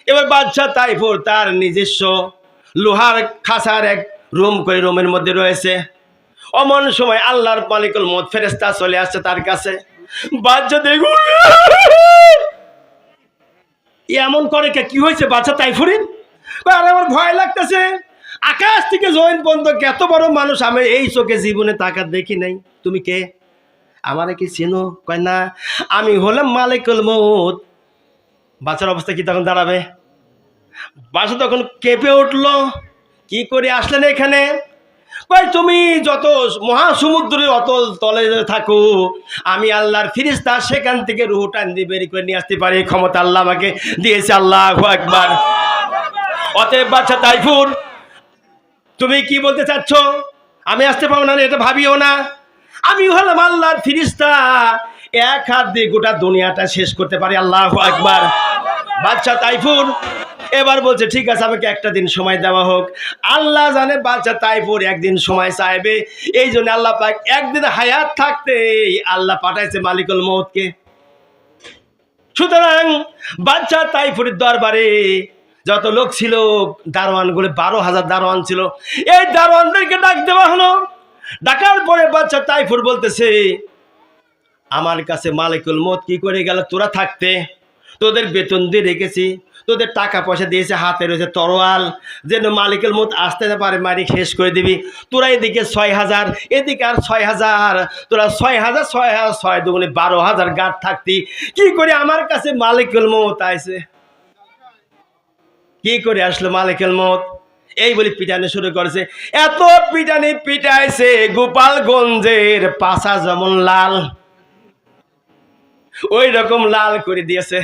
এবার বাচ্চা তাইফুর তার নিজস্ব লোহার খাঁচার এক রুম করে রুমের মধ্যে রয়েছে। অমন সময় আল্লাহর মালিকুল মউত ফেরেশতা চলে আসছে তার কাছে। বাচ্চা দেখো এমন করে, কি হয়েছে বাচ্চা তাইফুরের? আর আমার ভয় লাগতেছে, আকাশ থেকে জমিন পর্যন্ত এত বড় মানুষ আমি এই চোখে জীবনে তাকাত দেখি নাই। তুমি কে? আমারে কি চিনো? কয় না, আমি হলাম মালিকুল মউত। বাচ্চার অবস্থা কি তখন দাঁড়াবে? বাচ্চা তখন কেঁপে উঠলো, কি করে আসলেন এখানে? কয়, তুমি যত মহাসমুদ্রের অতল তলে থাকো, আমি আল্লাহর ফেরেশতা সেখান থেকে রুহ টান দিয়ে বের করে নিয়ে আসতে পারি, ক্ষমতা আল্লাহ আমাকে দিয়েছে। আল্লাহু আকবার। অতএব বাচ্চা তাইফুর, তুমি কি বলতে চাচ্ছ? আমি আসতে পারবো না এটা ভাবিও না। আমি হলাম আল্লাহর ফেরেশতা, এক হাত দিয়ে গোটা দুনিয়াটা শেষ করতে পারি। আল্লাহু আকবার। বাচ্চা তাইফুর এবার বলছে, ঠিক আছে, আমাকে একটা দিন সময় দেওয়া হোক। আল্লাহ জানে বাচ্চা তাইফুর একদিন সময় চাইবে, এই জন্য আল্লাহ পাক একদিন হায়াত থাকতে আল্লাহ পাঠাইছে মালিকুল মউতকে। সুতরাং বাচ্চা তাইফুরের দরবারে যত লোক ছিল, দারোয়ানগুলো 12,000 দারোয়ান ছিল, এই দারোয়ানদেরকে ডাক দেওয়া হলো। ডাকার পরে বাচ্চা তাইফুর বলতেছে, আমার কাছে মালিকুল মউত কি করে গেল? তোরা থাকতে, তোদের বেতন দিয়ে রেখেছি, তোদের টাকা পয়সা দিয়েছে, হাতে রয়েছে তরোয়াল, যেন মালিকুল মউত আসতে না পারে, মারি শেষ করে দিবি। তোরা এদিকে 6,000, এদিকে আর 6,000, তোরা 6,000, 6,000, 6 দুগুণে 12,000 গার্ড থাকতি, কি করে আমার কাছে মালিকুল মউত আইছে? কি করে আসলো মালিকুল মউত? এই বলে পিটানো শুরু করেছে। এত পিটানি পিটাইছে, গোপালগঞ্জের পাশা যেমন লাল, ওই রকম লাল করে দিয়েছে।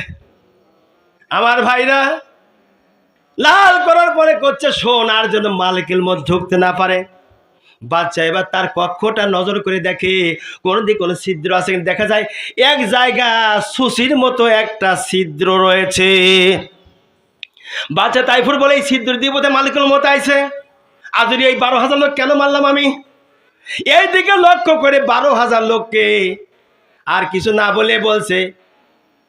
আমার ভাইরা, লাল করার পরে করছে সোনার জন্য মালিকুল মউত ঢুকতে না পারে। বাচ্চা এবার তার কক্ষটা নজর করে দেখে কোন দিকে কোনো ছিদ্র আছে। দেখা যায় এক জায়গা সুসির মতো একটা ছিদ্র রয়েছে। বাচ্চা তাইফুর বলে, এই ছিদ্র দিয়ে বোধহয় মালিকুল মউত আইছে, আজ এই 12,000 লোক কেন মারলাম আমি? এই দিকে লক্ষ্য করে 12,000 লোককে আর কিছু না বলে বলছে,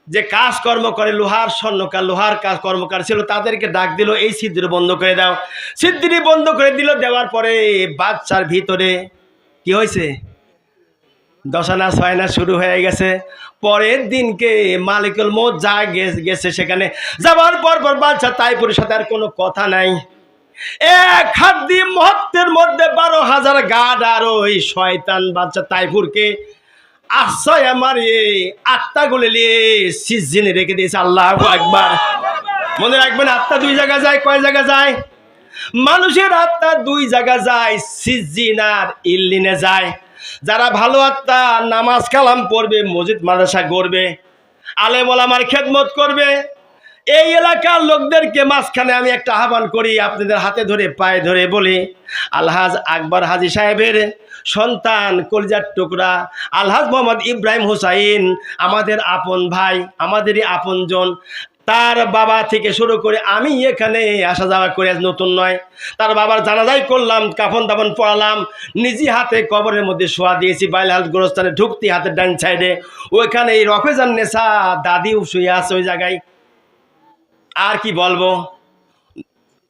যে কাজকর্ম করে লোহার স্বর্ণকার লোহার কাজ কর্মকার ছিল তাদেরকে ডাক দিল, এই ছিদ্র বন্ধ করে দাও। ছিদ্রি বন্ধ করে দিল। দেওয়ার পরে বাচ্চার ভিতরে কি হয়েছে, দশানা ছয়না শুরু হয়ে গেছে। পরের দিনকে মালিকুল মৌত যা গেছে সেখানে যাওয়ার পর বাচ্চা তাইফুরের সাথে আর কোনো কথা নাই। এক হাত দিয়ে মুহূর্তের মধ্যে 12,000 গার্ড আর ওই শয়তান বাচ্চা তাইফুরকে আশ্রয় মারিয়ে আত্মা গুলে নিয়ে সিজজিনে রেখে দিয়েছে। আল্লাহু আকবার। মনে রাখবেন, আত্মা দুই জায়গা যায়। কয় জায়গা যায়? মানুষের আত্মা দুই জায়গা যায়, সিজজিন আর ইল্লিনে যায়। যারা ভালো আত্মা নামাজ কালাম পড়বে, মসজিদ মাদ্রাসা গড়বে, আলেম ওলামার খেদমত করবে, এই এলাকার লোকদেরকে মাঝখানে আমি একটা আহ্বান করি, আপনাদের হাতে ধরে পায়ে ধরে বলি, আলহাজ আকবর হাজী সাহেবের সন্তান কলিজার টুকরা আলহাজ মোহাম্মদ ইব্রাহিম হুসাইন আমাদের আপন ভাই, আমাদেরই আপনজন। তার বাবা থেকে শুরু করে আমি এখানে আসা যাওয়া করে নতুন নয়। তার বাবার জানাজাই করলাম, কাফন দাফন পড়ালাম, নিজে হাতে কবরের মধ্যে শোয়া দিয়েছি। বাইলহাট গোরস্থানে ঢুকতে হাতের ডান সাইডে ওইখানে এই রফেজান নেশা দাদিও শুয়ে আছে ওই জায়গায়। আর কি বলবো,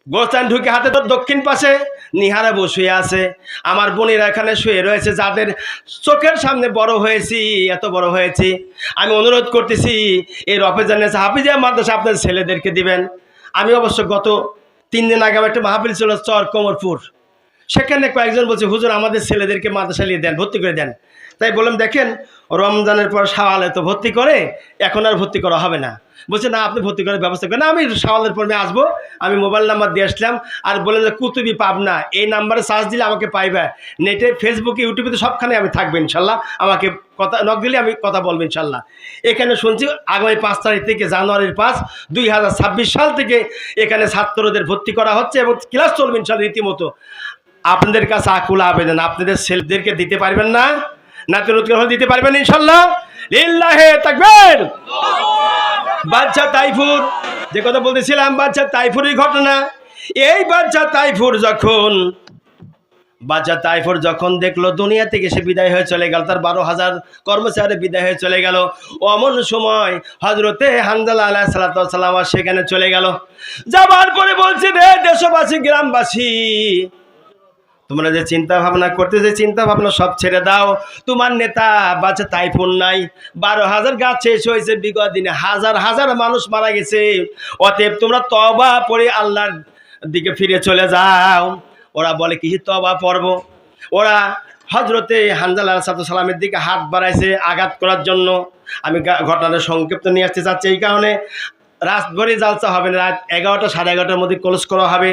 গোরস্থান ঢুকে হাতে তো দক্ষিণ পাশে নিহারা বসে আছে। আমার বোনেরা এখানে শুয়ে রয়েছে, যাদের চোখের সামনে বড় হয়েছি, এত বড় হয়েছি। আমি অনুরোধ করতেছি এই রফেজান নেশা হাফিজিয়া মাদ্রাসা আপনার ছেলেদেরকে দিবেন। আমি অবশ্য গত 3 দিন আগে একটা মাহফিল ছিল চর কোমরপুর, সেখানে কয়েকজন বলছে হুজুর আমাদের ছেলেদেরকে মাদ্রাসা নিয়ে দেন, ভর্তি করে দেন। তাই বললাম দেখেন রমজানের পর শাওয়ালে তো ভর্তি করে, এখন আর ভর্তি করা হবে না। বলছে না আপনি ভর্তি করার ব্যবস্থা করেন। আমি শাওয়ালের পর আসবো, আমি মোবাইল নাম্বার দিয়ে আসলাম। আর বললেন যে কুতুবি পাবনা, এই নাম্বারে সার্চ দিলে আমাকে পাইবে, নেটে ফেসবুকে ইউটিউবে তো সবখানে আমি থাকবো ইনশাল্লাহ। আমাকে কথা নক দিলে আমি কথা বলবো ইনশাল্লাহ। এখানে শুনছি আগামী 5 তারিখ থেকে, জানুয়ারির 5, 2026 সাল থেকে এখানে ছাত্রদের ভর্তি করা হচ্ছে এবং ক্লাস চলবে ইনশাল্লাহ রীতিমতো। আপনাদের কাছে আকুল আবেদন, আপনাদের ছেলেদেরকে দিতে পারবেন না, নাতি রোজগার হলে দিতে পারবেন ইনশাল্লাহ। লিল্লাহে তাকবীর। বাচ্চা তাইফুর, যে কথা বলতেছিলাম, বাচ্চা তাইফুরের ঘটনা। এই বাচ্চা তাইফুর যখন দেখলো দুনিয়া থেকে সে বিদায় হয়ে চলে গেল, তার 12,000 কর্মচারী বিদায় হয়ে চলে গেল, অমন সময় হযরতে হানজালা আলাইহিস সালাতু ওয়াস সালাম সেখানে চলে গেল। যাবার পরে বলছে, রে দেশবাসী, গ্রামবাসী, তোমরা যে চিন্তা ভাবনা করতে, যে চিন্তা ভাবনা সব ছেড়ে দাও। তোমার নেতা বাচ্চা তাইফুর নাই, 12,000 গাছ শেষ হয়েছে, বিগত দিনে হাজার হাজার মানুষ মারা গেছে। অতএব তোমরা তওবা পড়ে আল্লাহর দিকে ফিরে চলে যাও। ওরা বলে কি তওবা পড়ব? ওরা হযরতে হানজালা আলাইহিস সালামের দিকে হাত বাড়াইছে আঘাত করার জন্য। আমি ঘটনাটা সংক্ষিপ্ত নিয়ে আসতে চাচ্ছি, এই কারণে রাত ভরে জালসা হবে না, রাত 11টা 11:30টার মধ্যে ক্লোজ করা হবে,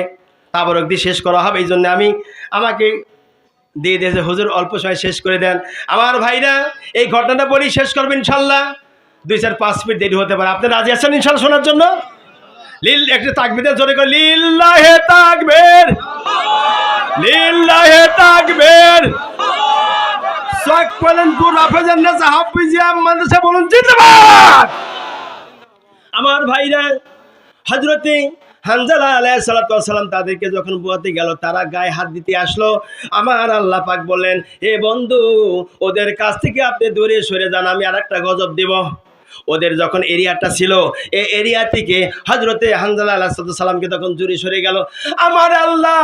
তারপর অবধি শেষ করা হবে। এই জন্য আমাকে দিয়ে দিয়েছে হুজুর অল্প সময় শেষ করে দেন। আমার ভাইরা এই ঘটনাটা বলি শেষ করবেন ইনশাল্লাহ। 2-4-5 মিনিট দেরি হতে পারে। আপনি রাজি আছেন ইনশাল্লাহ শোনার জন্য? একটা তাকবীর জোরে করে, লিল্লাহে তাকবীর, লিল্লাহে তাকবীর। সকলেনপুর হাফেজান নেসা হাফিজিয়া মাদ্রাসা বলুন জিন্দাবাদ। আমার ভাইরা হযরতে হানজালা আলাইহিস সালাতু ওয়াস সালাম তাদেরকে যখন বুয়াতে গেল, তারা গায়ে হাত দিতে আসলো। আমার আল্লাহ পাক বললেন, হে বন্ধু, ওদের কাছ থেকে আপনি দূরে সরে যান, আমি আরেকটা গজব দেব। ওদের যখন এরিয়াটা ছিল, এই এরিয়া থেকে হযরতে হানজালা আলাইহিস সালামকে তখন দূরে সরে গেল। আমার আল্লাহ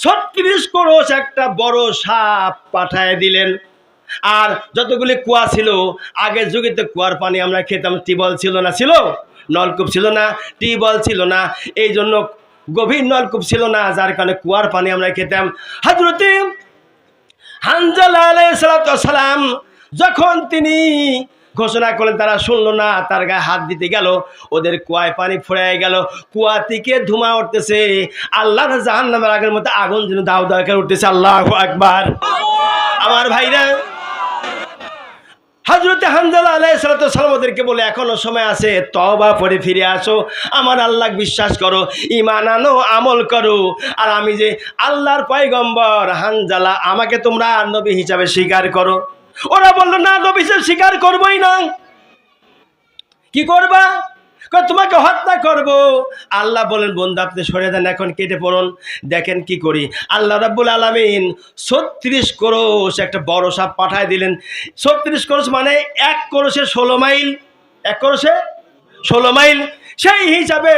36 ক্রোশ একটা বড় সাপ পাঠায় দিলেন। আর যতগুলি কুয়া ছিল, আগের যুগে তো কুয়ার পানি আমরা খেতাম, টিউবওয়েল ছিল না, ছিল নলকূপ ছিল না, টিউবওয়েল ছিল না, এই জন্য গভীর নলকূপ ছিল না, যার কারণে কুয়ার পানি আমরা খেতাম। হযরতে হানজালা আলাইহিস সালাম যখন তিনি ঘোষণা করলেন, তারা শুনলো না, তার গায়ে হাত দিতে গেল, ওদের কুয়ায় পানি ফুরায় গেল, কুয়া থেকে ধোঁয়া উঠতেছে, আল্লাহর জাহান্নামের আগের মতো আগুন যেন দাউ দাউ করে উঠতেছে। আল্লাহু আকবার। আমার ভাইরা হযরতে হানজালা আলাইহিস সালাম ওদেরকে বলে, এখনো সময় আছে, তওবা পড়ে ফিরে আসো, আমার আল্লাহ বিশ্বাস করো, ঈমান আনো, আমল করো। আর আমি যে আল্লাহর পয়গম্বর হানজালা, আমাকে তোমরা নবী হিসাবে স্বীকার করো। ওরা বললো না, নবী হিসেবে স্বীকার করবোই না। কি করবা? তোমাকে হত্যা করব। আল্লাহ বলেন, বন্ধু আপনি সরে দেন, এখন কেটে পড়ুন, দেখেন কি করি। আল্লাহ রাব্বুল আলামিন 36 ক্রোশ একটা বড় সাপ পাঠায় দিলেন। 36 ক্রোশ মানে 1 ক্রোশে 16 মাইল, 1 ক্রোশে 16 মাইল। সেই হিসাবে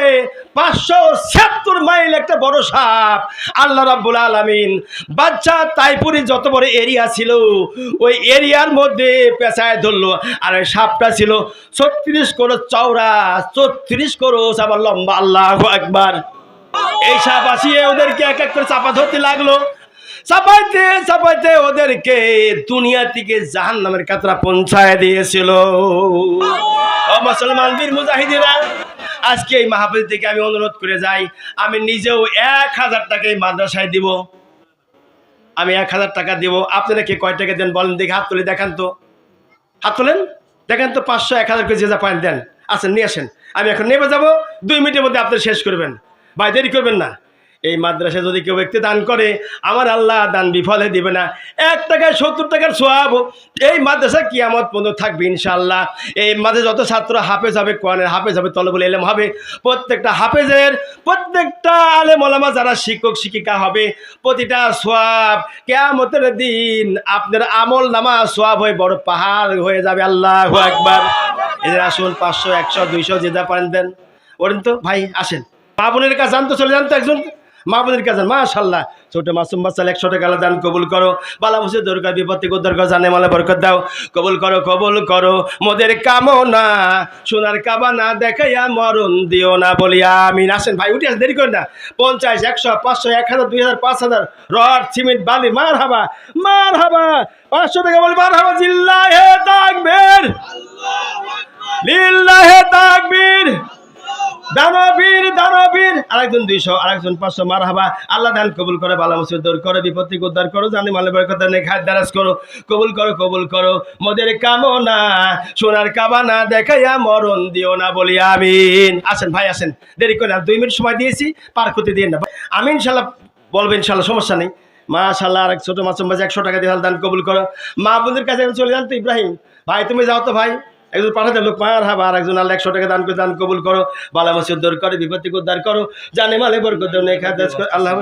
576 মাইল একটা বড় সাপ আল্লাহ রাব্বুল আলামিন বাচ্চা তাইপুরি যত বড় এরিয়া ছিল ওই এরিয়ার মধ্যে পেঁচায় ধরলো। আর ওই সাপটা ছিল 36 ক্রোশ চওড়া, 34 ক্রোশ আবার লম্বা। আল্লাহু আকবার। এই সাপ আসিয়ে ওদেরকে এক এক করে চাপা ধরতে লাগলো। চাপাইতে চাপাইতে ওদেরকে দুনিয়া থেকে জাহান্নামের কাতরা পৌঁছায় দিয়েছিল। ও মুসলমান বীর মুজাহিদিরা, আজকে এই মাহফিল থেকে আমি অনুরোধ করে যাই, আমি নিজেও 1000 টাকা এই মাদ্রাসায় দিব। আমি 1000 টাকা দিব। আপনারা কে কয় টাকা দেন বলেন দেখি, হাত তুলে দেখান তো, হাত তোলেন, দেখেন তো। 500 1000 করে যে যা পান দেন। আচ্ছা নিয়ে আসেন, আমি এখন নেমে যাব, 2 মিনিটের মধ্যে আপনারা শেষ করবেন। ভাই দেরি করবেন না। এই মাদ্রাসায় যদি কেউ ব্যক্তি দান করে, আমার আল্লাহ দান বিফলে দিবে না। 1 টাকায় 70 টাকার সওয়াব এই মাদ্রাসা কিয়ামত পর্যন্ত থাকবে ইনশাআল্লাহ। এই মাদ্রাসা যত ছাত্র হাফেজ হবে, কোরআনের হাফেজ হবে, তলবুল ইলম হবে, প্রত্যেকটা হাফেজের, প্রত্যেকটা আলেম ওলামা যারা শিক্ষক শিক্ষিকা হবে, প্রতিটা সওয়াব কিয়ামতের দিন আপনার আমল নামা সওয়াব হয়ে বড় পাহাড় হয়ে যাবে। আল্লাহু আকবার। এদের আসুন 500 100 200 যে যা পারেন দেন। ওরেন তো ভাই, আসেন। মা বোনের কাছে জানতো, চলে যান তো একজন মা বোনের কাছে। মাশাআল্লাহ, ছোট মাসুম বাচ্চা 100 টাকা আল্লাহ দান কবুল করো। বালা মুসিবত দূর কর, বিপদ থেকে উদ্ধার কর, জানে মালে বরকত দাও। কবুল করো, কবুল করো মোদের কামনা, সোনার কাবানা দেখাইয়া মরণ দিও না বলি আমিন। আসেন ভাই, উঠে আসেন, দেরি করেন না। 50 100 500 1000 2000 5000 রড সিমেন্ট বালি। মারহাবা মারহাবা। 500 টাকা বলি মারহাবা। জিল্লাহে তাকবীর, লিল্লাহে তাকবীর। দানবীর দানবীর। আরেকজন 200, আরেকজন 500। মারহাবা। আল্লাহ দান কবুল করে, বালা মুসিবত দূর করে, বিপদ থেকে উদ্ধার করো, জানি মালে বরকত নেক হায়াত দারাজ করো। কবুল করো, কবুল করো মোদের কামনা, সোনার কাবানা দেখাইয়া মরণ দিও না বলি আমিন। আসেন ভাই, আসেন, দেরি করে না। 2 মিনিট সময় দিয়েছি, পার করতে দিন না। আমি ইনশাআল্লাহ বলবেন, ইনশাআল্লাহ, সমস্যা নেই। মাশাআল্লাহ। আরেক ছোট মাসুম ভাই 100 টাকা দিয়ে দান কবুল করো। মা বোনদের কাছে চলে যান তো। ইব্রাহিম ভাই, তুমি যাও তো ভাই, একজন পাঠাতে লোক। মারহাবা। আর একজন আল্লাহ 100 টাকা দান করে, দান কবুল করো, বালা মুসিবত দূর করে, বিপদ থেকে উদ্ধার করো, জানে মালে বরকত দাও, নেক হায়াত দারাজ করো। আল্লাহ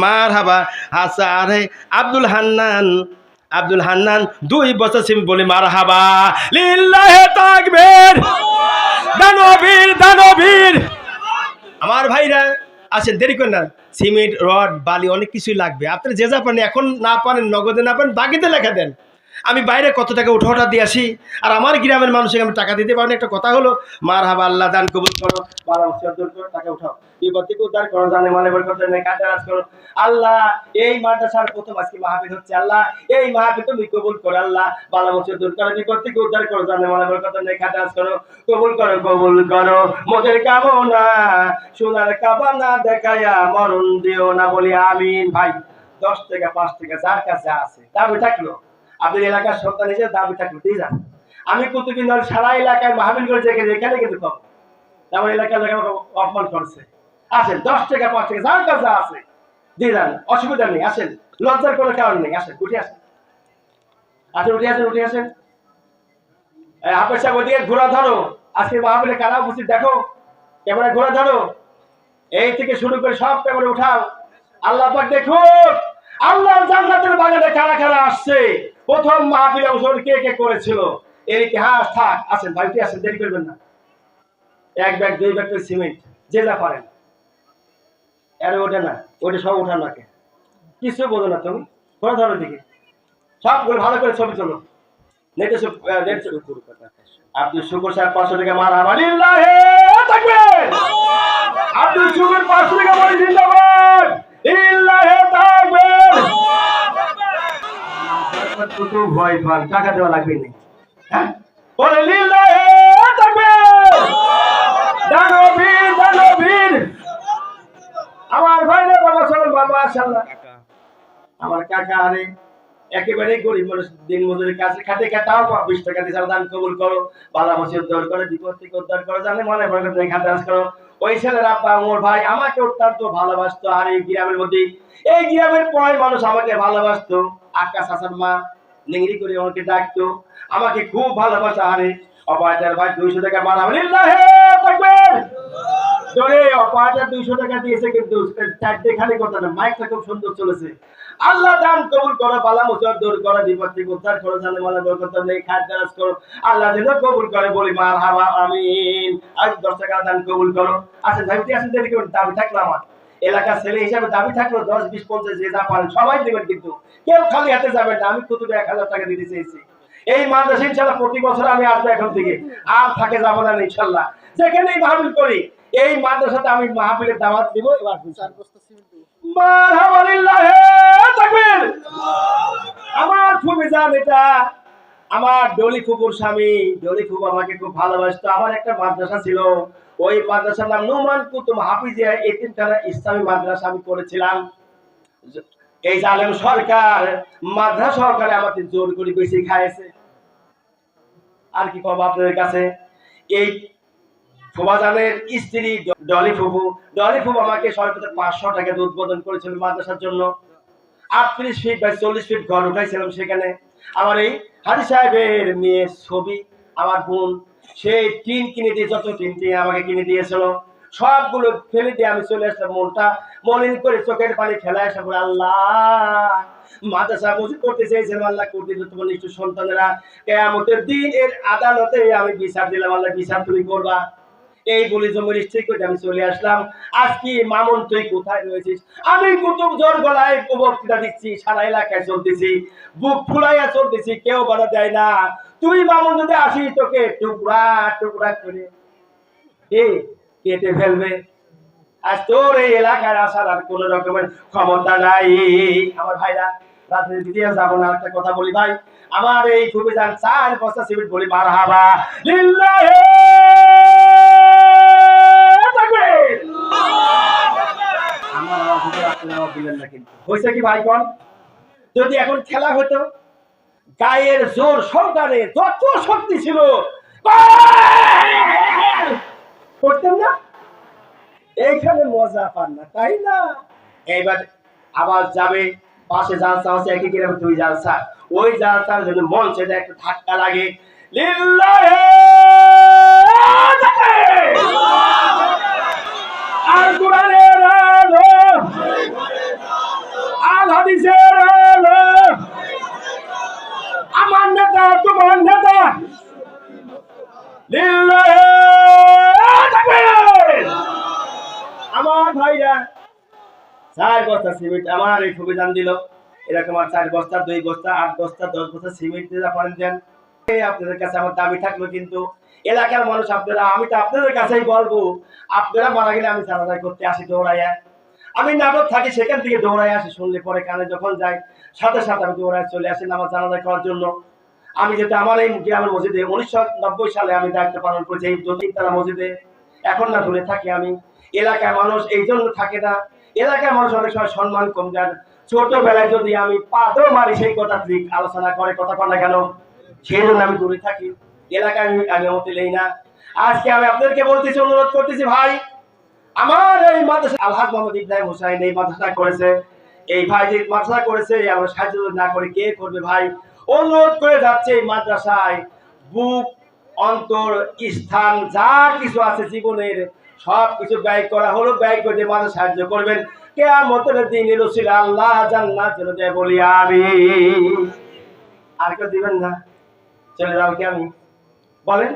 মারহাবা। আচ্ছা, আরে আব্দুল হান্নান, আব্দুল হান্নান 2 বছর সিম বলি মারহাবা। লিল্লাহে তাকবীর। দানবীর দানবীর। আমার ভাইরা আসেন, দেরি করেন না। সিমেন্ট রড বালি অনেক কিছুই লাগবে। আপনারা যে যা পারেন, এখন না পারেন নগদে, না পারেন বাকিতে লেখা দেন। আমি বাইরে কত টাকা উঠোটা দিয়ে আসি, আর আমার গ্রামের মানুষকে আমি টাকা দিতে পারি। একটা কথা হলো, মারহাবা। আল্লাহ দান কবুল করো, বালা মুসিবত দূর করো, টাকা উঠাও, বিপদ থেকে উদ্ধার করো, জানে মালে বরকত নেক হায়াত দারাজ করো। আল্লাহ এই মাদ্রাসার প্রথম আজকে মাহফিল হচ্ছে, আল্লাহ এই মাহফিল তুমি কবুল করো। আল্লাহ বালা মুসিবত দূর করো, বিপদ থেকে উদ্ধার করো, জানে মালে বরকত নেক হায়াত দারাজ করো। কবুল করো, কবুল করো মোদের কামনা, সোনার কাবানা দেখাইয়া মরণ দিও না বলি আমিন। ভাই 10 টাকা 5 টাকা যার কাছে আছে দাবি থাকলো, আপনার এলাকার সন্তান হিসেবে দাবি থাকলো দিয়ে যান। আমি কুতুবী নগর সারা এলাকায় মাহফিল করে এখানে কিন্তু কম, আমার এলাকার লোক অপমান করছে। আসেন 10 টাকা 5 টাকা যার কাছে আছে দিয়ে যান, অসুবিধা নেই। আসেন, লজ্জার কোনো কারণ নেই। আসেন, উঠে আসেন, আসেন, উঠে আসেন, উঠে আসেন। আপনার সাহেব ওদিকে ঘোরা ধরো, আজকে মাহফিলে কারা উপস্থিত দেখো, ক্যামেরা ঘোরা ধরো, এই থেকে শুরু করে সব ক্যামেরা উঠাও। আল্লাহ পাক দেখুন আল্লাহর জান্নাতের বাগানে কারা কারা আসছে, প্রথম মাহফিলে অংশগ্রহণ কে কে করেছিল, এর ইতিহাস থাক। আসেন ভাই, আসেন, দেরি করবেন না। 1 ব্যাগ 2 ব্যাগ করে সিমেন্ট যে যা পারেন। আরে ওটা না, ওটা সব উঠান নাকি, কিছু বোঝো না তুমি। ঘোরা ধরো দিকে, সবগুলো ভালো করে ছবি তোলো। আব্দুল শুকুর সাহেব 500 টাকা মারহাবা। লিল্লাহে তাকবীর। আব্দুল শুকুর 500 টাকা বলি জিন্দাবাদ। লিল্লাহে তাকবীর। কত ভয় পান, টাকা দেওয়া লাগবে না। হ্যাঁ, বলে লিল্লাহে তাকবীর। দানবীর দানবীর। আমার ভাইরা বাবা চলুন বাবা। মাশাআল্লাহ, আমার কাকা আরে একেবারে গরিব মানুষ, দিন মজুরি কাছে খাটে খাটাও 20 টাকা দিয়ে দান কবুল করো, বালা মুসিবত দূর করে, বিপদ থেকে উদ্ধার করো, জানে মনে বরকত নেক হায়াত দারাজ করো। ওই ছেলের আব্বা ওর ভাই আমাকে অত্যন্ত ভালোবাসতো। আর এই গ্রামের মধ্যে, এই গ্রামের প্রায় মানুষ আমাকে ভালোবাসতো। আকাশ হাসান মা নেংরি করে আমাকে ডাকতো, আমাকে খুব ভালোবাসা। আরে অবায়তার ভাই 200 টাকা মারহাবা। লিল্লাহে তাকবীর। জোরে অপারেটর 200 টাকা দিয়েছে, কিন্তু চারটে খালি কথা না, মাইকটা খুব সুন্দর চলেছে। আল্লাহ দান কবুল করো, বালা মুসিবত দূর করো, বিপদ থেকে উদ্ধার করো, জানে মালা বরকত নেই, খাত কাজ করো, আল্লাহ যেন কবুল করে, বলি মারহাবা আমিন। আজ 10 টাকা দান কবুল করো। আসেন ভাই, আসেন, দেরি করুন, দাবি থাকলো আমার এলাকার ছেলে হিসাবে দাবি থাকলো 10, 20, 50 যে যা পারেন সবাই দেবেন, কিন্তু কেউ খালি হাতে যাবেন না। আমি কুতুবে 1000 টাকা দিতে চেয়েছি। এই মাদ্রাসা ইনশাআল্লাহ প্রতি বছর আমি আসবো এখন থেকে, আর থাকে যাব না ইনশাআল্লাহ। যেখানেই মাহফিল করি এই মাদ্রাসাতে আমি মাহফিলের দাওয়াত দিব। এবার মারহাবা লিল্লাহি তাকবীর। আমার ফুফি জান, এটা আমার ডলি ফুফুর স্বামী। ডলি ফুফু আমাকে খুব ভালোবাসতো। আমার একটা মাদ্রাসা ছিল, ওই মাদ্রাসার নাম নুমান কুতুব হাফিজিয়া এতিমখানা ইসলামী মাদ্রাসা আমি করেছিলাম। এই জালেম সরকার মাদ্রাসা সরকারে আমাকে জোর করে বেশি খাইয়েছে। আর কি কব আপনাদের কাছে। এই ফুফাজানের স্ত্রী ডলি ফুফু, ডলি ফুফু আমাকে সরকার 500 টাকা দিয়ে উদ্বোধন করেছিল মাদ্রাসার জন্য। 38 ফিট বাই 40 ফিট ঘর উঠাইছিলাম সেখানে। আমার এই হাজি সাহেবের মেয়ের ছবি, আমার বোন, সেই টিন কিনে দিয়ে, যত টিন আমাকে কিনে দিয়েছিল সবগুলো ফেলে দিয়ে আমি চলে আসলাম। মনটা মলিন করে চোখের পানি ফেলা আসা করে, আল্লাহ মাদ্রাসা মসজিদ করতে চেয়েছিলাম, আল্লাহ করতে দিল তোমার নিষ্ঠ সন্তানেরা। কিয়ামতের দিন এর আদালতে আমি বিচার দিলাম, আল্লাহ বিচার তুমি করবা। এই বলে জমির স্ত্রী করে আমি চলে আসলাম। আজকে মামুন তুই কোথায় রয়েছিস? আমি কুতুব জোর গলায় বক্তৃতা দিচ্ছি, সারা এলাকায় চলতেছি, বুক ফুলাইয়া চলতেছি, কেউ বাধা দেয় না। তুই মামুন যদি আসিস তোকে টুকরা টুকরা করে কেটে ফেলবে। আজ তোর এই এলাকায় আসার আর কোন রকমের ক্ষমতা নাই। আমার ভাইরা, রাজনীতি দিয়ে যাবো না, একটা কথা বলি ভাই, আমার এই খুবই যান 4 বস্তা সিমেন্ট, বলি মারহাবা লিল্লাহি তাকবীর। আমার আওয়াজে আপনারা দিলেন না, কিন্তু হইছে কি ভাই কোন? যদি এখন খেলা হতো, গায়ের জোর সরকারের যত শক্তি ছিল করতেন না, এইখানে মজা পান না, তাই না? এইবার আবার যাবে পাশে জালসা আছে, একই গ্রামে 2 জালসা, ওই জালসার জন্য মঞ্চে একটা ধাক্কা লাগে, লিল্লাহি তাকবীর। আর কোরআনের আলো, আল হাদিসের আলো, আমার নেতা তোমার নেতা, লিল্লাহি তাকবীর। আমার ভাইরা 4 বস্তা সিমেন্ট আমার এই সুবিধান দিল। এরকম আর 4 বস্তা, 2 বস্তা, 8 বস্তা, 10 বস্তা সিমেন্ট দিতে পারেন দেন। আপনাদের কাছে আমার দাবি থাকলো, কিন্তু এলাকার মানুষ আপনারা, আমি তো আপনাদের কাছেই বলবো, আপনারা মারা গেলে আমি জানাজা করতে আসি দৌড়াইয়া। আমি নাটক থাকি, সেখান থেকে দৌড়াই আসি, শুনলে পরে কানে যখন যাই সাথে সাথে আমি দৌড়াই চলে আসি নামাজ জানাজা করার জন্য। আমি যেটা আমার এই গ্রামের মসজিদে 1990 সালে আমি দায়িত্ব পালন করেছি এই জ্যোতিতারা মসজিদে, এখন না দূরে থাকি আমি। এলাকার মানুষ এই জন্য থাকে না, এলাকার মানুষ অনেক সময় সম্মান কম দেন। ছোটবেলায় যদি আমি পাদও মারি সেই কথা ঠিক আলোচনা করে, কথা কয় না কেন, সেই জন্য আমি দূরে থাকি, এলাকায় আমি মতে নেই না। আজকে আমি আপনাদেরকে বলতেছি, অনুরোধ করতেছি ভাই, আমার এই মাদ্রাসা আলহাজ মোহাম্মদ ইব্রাহিম হোসেন এই মাদ্রাসা করেছে, এই ভাই যে মাদ্রাসা করেছে, আমরা সাহায্য না করে কে করবে ভাই? অনুরোধ করে যাচ্ছে এই মাদ্রাসায় বুক, অন্তর, স্থান যা কিছু আছে জীবনের সব কিছু ব্যয় করা হলো, ব্যয় করে মানুষ সাহায্য করবেন। কিয়ামতের দিন রসুল আল্লাহ জান্নাত যেন দেয়, বলি আমিন। আর কেউ দিবেন না? চলে যাও কি আমি? বলেন।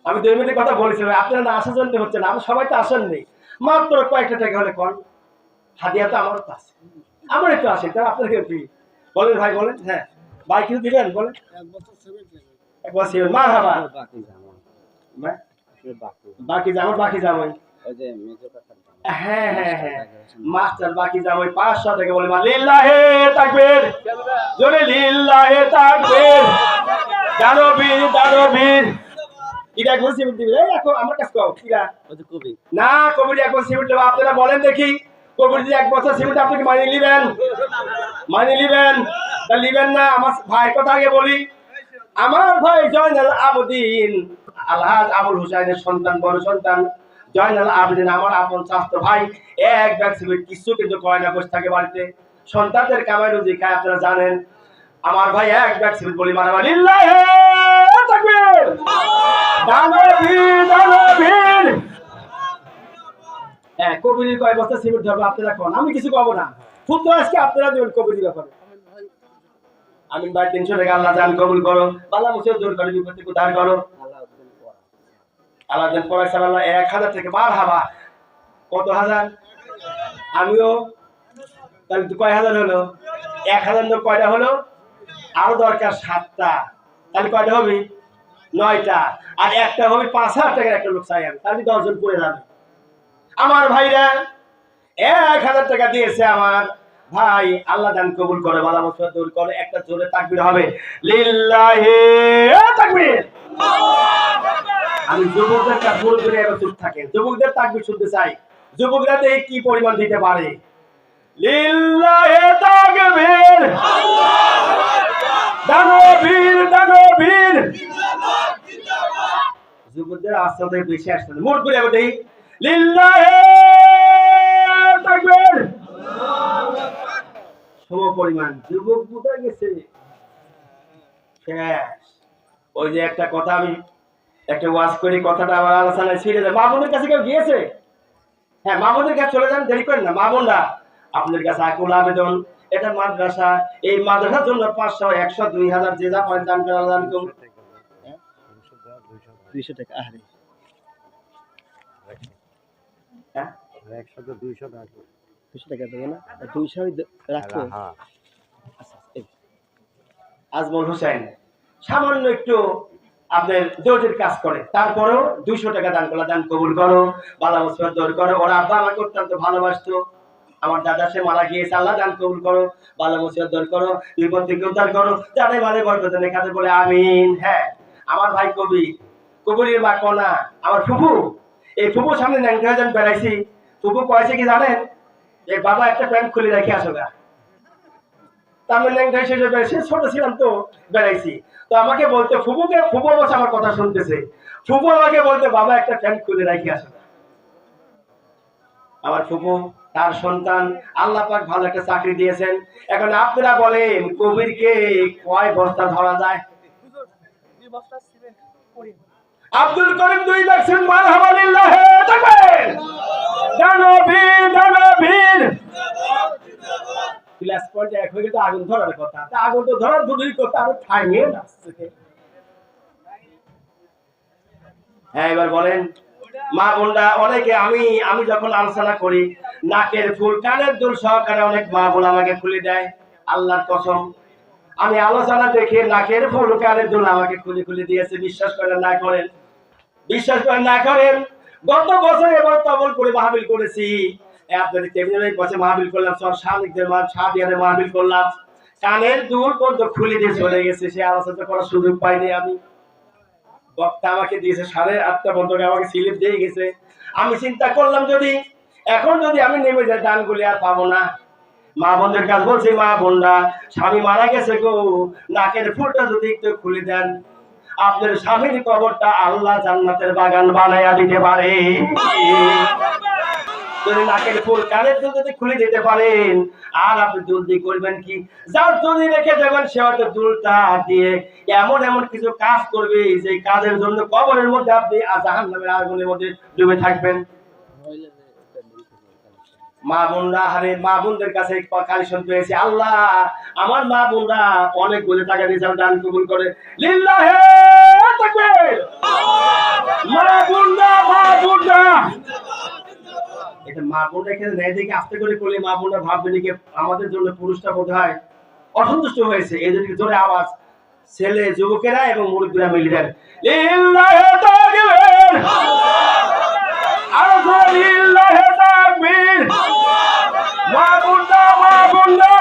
আমি 2 মিনিটের কথা বলেছিলাম, আপনারা না আসার জন্য হচ্ছে না, আমরা সবাই তো আসেননি, মাত্র কয়েকটা টাকা হলে কন, হাদিয়া তো আমারও তো আছে, আমার একটু আসে, তাহলে আপনাদের কি বলেন ভাই, বলেন। হ্যাঁ ভাই, কিছু দিবেন বলেন। একবার সিমেন্ট মারহাবা। বাকি জামাই, বাকি জামাই, হ্যাঁ হ্যাঁ হ্যাঁ, মাস্টার বাকি জামাই 500 টাকা, বলে লিল্লাহি তাকবীর, জোরে লিল্লাহি তাকবীর। দানবীর দানবীর ইরা কোন সিমেন্ট দিবে? এই এখন আমার কাছে কও কিরা ওই কবি না, কবির এক বছর সিমেন্ট দেব, আপনারা বলেন দেখি, কবির যদি 1 বছর সিমেন্ট আপনি কি মানিয়ে নেবেন? মানিয়ে নেবেন? তা নেবেন না? আমার ভাই কথা আগে বলি, আমার ভাই জয়নাল আবেদিন আলহাজ আবুল হুসাইনের সন্তান, বড় সন্তান জয়নাল আবেদিন, আমার আপন চাচতো ভাই, 1 ব্যাগ সিমেন্ট কিছু কিন্তু কয় না, বসে থাকে বাড়িতে, সন্তানদের কামাই রুজি খায়, আপনারা জানেন। আমার ভাই 1 ব্যাগ সিমেন্ট, বলি মারহাবা লিল্লাহি তাকবীর। দানবীর দানবীর হ্যাঁ, কবির কয় বস্তা সিমেন্ট ধরবে আপনারা কোন, আমি কিছু কব না। ফুল আজকে আপনারা দেবেন কবির ব্যাপারে। আমিন ভাই 300 টাকা আল্লাহ দান কবুল করো, বালা মুসিবত দূর করে, বিপদ থেকে উদ্ধার করো। আল্লাহ দেন পড়া সাল্লাল্লাহ 1000 থেকে মারহাবা। কত হাজার? আমিও তাহলে কয় হাজার হলো? 1000 লোক কয়টা হলো? আরো দরকার 7টা, তাহলে কয়টা হবে? 9টা। আর একটা হবে 5000 টাকার একটা লোক চাই আমি, তাহলে 10 জন পড়ে যাবে। আমার ভাইরা 1000 টাকা দিয়েছে আমার ভাই, আল্লাহ দান কবুল করে, বালা মুসিবত দূর করে। একটা জোরে তাকবীর হবে, লিল্লাহি তাকবীর। আমি যুবকদের কাছে জোরে জোরে এবার চুপ থাকেন, যুবকদের তাকবীর শুনতে চাই। যুবকরা দেখে কি পরিমাণ দিতে পারে। লিল্লাহি তাকবীর, তাকবীর তাকবীর। যুবকদের আস্তে বেশি আসছে, মোট করে এবার দেখি, লিল্লাহি তাকবীর। সম পরিমাণ যুবক বুঝা গেছে শেষ। ওই যে একটা কথা, আমি একটা ওয়াজ করি, কথাটা আমার আলোচনায় ছিঁড়ে যায়। মা বোনের কাছে কেউ গিয়েছে? হ্যাঁ, মা বোনের কাছে চলে যান, দেরি করেন না। মা বোনরা আপনাদের কাছে আকুল আবেদন, এটা মাদ্রাসা, এই মাদ্রাসার জন্য 500, 100, 2000 যে যা পারেন দান করে, দান করুন। 200 টাকা আরে হ্যাঁ 100 200 টাকা দেবো না, 200 রাখবো। আজমল হোসেন সামান্য একটু আপনার জোটের কাজ করে, তারপরেও 200 টাকা দান করলা, দান কবুল করো, বালা মুসিবত দূর করো। ওরা আব্বা আমাকে অত্যন্ত ভালোবাসতো, আমার দাদা সে মারা গিয়েছে, আল্লাহ দান কবুল করো, বালা মুসিবত দূর করো, বিপদ থেকে উদ্ধার করো, জানে মানে বরকত দেন, কাজে বলে আমিন। হ্যাঁ, আমার ভাই কবি, কবিরের মা কনা, আমার ফুফু, এই ফুফু সামনে ন্যাংটা হয়ে বেড়াইছি। ফুফু কয়েছে কি জানেন, যে বাবা একটা প্যান্ট খুলে রেখে আসো গা। তারপর ন্যাংটা শেষে বেড়াইছি, ছোট ছিলাম তো বেড়াইছি, তো আমাকে বলতে ফুফুকে, ফুফু বসে আমার কথা শুনতেছে, ফুফু আমাকে বলতে বাবা একটা প্যান্ট খুলে রেখে আসো গা। আমার ফুফু, তার সন্তান, আল্লাহ পাক ভালো একটা চাকরি দিয়েছেন। এখন আপনারা বলেন কবিরকে কয় বস্তা ধরা যায়? আব্দুল করিম 2 লাখ, মারহাবা লিল্লাহি তাকবীর। দানবীর দানবীর প্লাস পয়েন্ট এক হয়ে গেলে আগুন ধরার কথা, তা আগুন তো ধরার দূরের কথা, আরো থামিয়ে যাচ্ছে। হ্যাঁ, এবার বলেন মা বোনরা অনেকে, আমি যখন আলোচনা করি, নাকের ফুল কানের দুল সহকারে অনেক মা বোন আমাকে খুলে দেয়। আল্লাহর কসম, আমি আলোচনা দেখে নাকের ফুল কানের দুল আমাকে খুলে দিয়েছে। বিশ্বাস করেন না করেন, বিশ্বাস করেন না করেন, গত বছর এবার তবল করে মাহফিল করেছি। আপনাদের টেবিলের পাশে মাহফিল করলাম, সব শালিকদের শাদিয়ারে মাহফিল করলাম, কানের দুল পর্যন্ত খুলে দিয়ে চলে গেছে। সে আলোচনা করার সুযোগ পাইনি আমি। বক্তা আমাকে দিয়েছে 8:30 পর্যন্ত, আমাকে স্লিপ দিয়ে গেছে। আমি চিন্তা করলাম, এখন যদি আমি নেমে যাই, দানগুলি আর পাবো না। মা বোনদের কাছে বলছি, মা বোনরা, স্বামী মারা গেছে গো, নাকের ফুলটা যদি একটু খুলে দেন, আপনার স্বামীর কবরটা আল্লাহ জান্নাতের বাগান বানাইয়া দিতে পারে। যদি নাকের ফুল কানের দুল যদি খুলে দিতে পারেন, আর আপনি দুল দিয়ে করবেন কি? যার যদি রেখে যাবেন, সে হয়তো দুলটা দিয়ে এমন এমন কিছু কাজ করবে, যে কাজের জন্য কবরের মধ্যে আপনি জাহান্নামের আগুনের মধ্যে ডুবে থাকবেন। মা বোনরা, আরে মা বোনদের কাছে কালেকশন পেয়েছি। আল্লাহ আমার মা বোনরা অনেকগুলো টাকা দিয়ে দান কবুল করে। লিল্লাহি তাকবীর। মা বোনরা, মা বোনরা, এটা মা বোনরা এখানে নেই দেখে আস্তে করে করলে মা বোনরা ভাববে নাকি আমাদের জন্য পুরুষটা বোধ হয় অসন্তুষ্ট হয়েছে, এদেরকে জোরে আওয়াজ ছেলে যুবকেরা এবং মুরব্বীরা মিলে দেন, লিল্লাহি তাকবীর। লিল্লাহি তাকবীর। মা বোনরা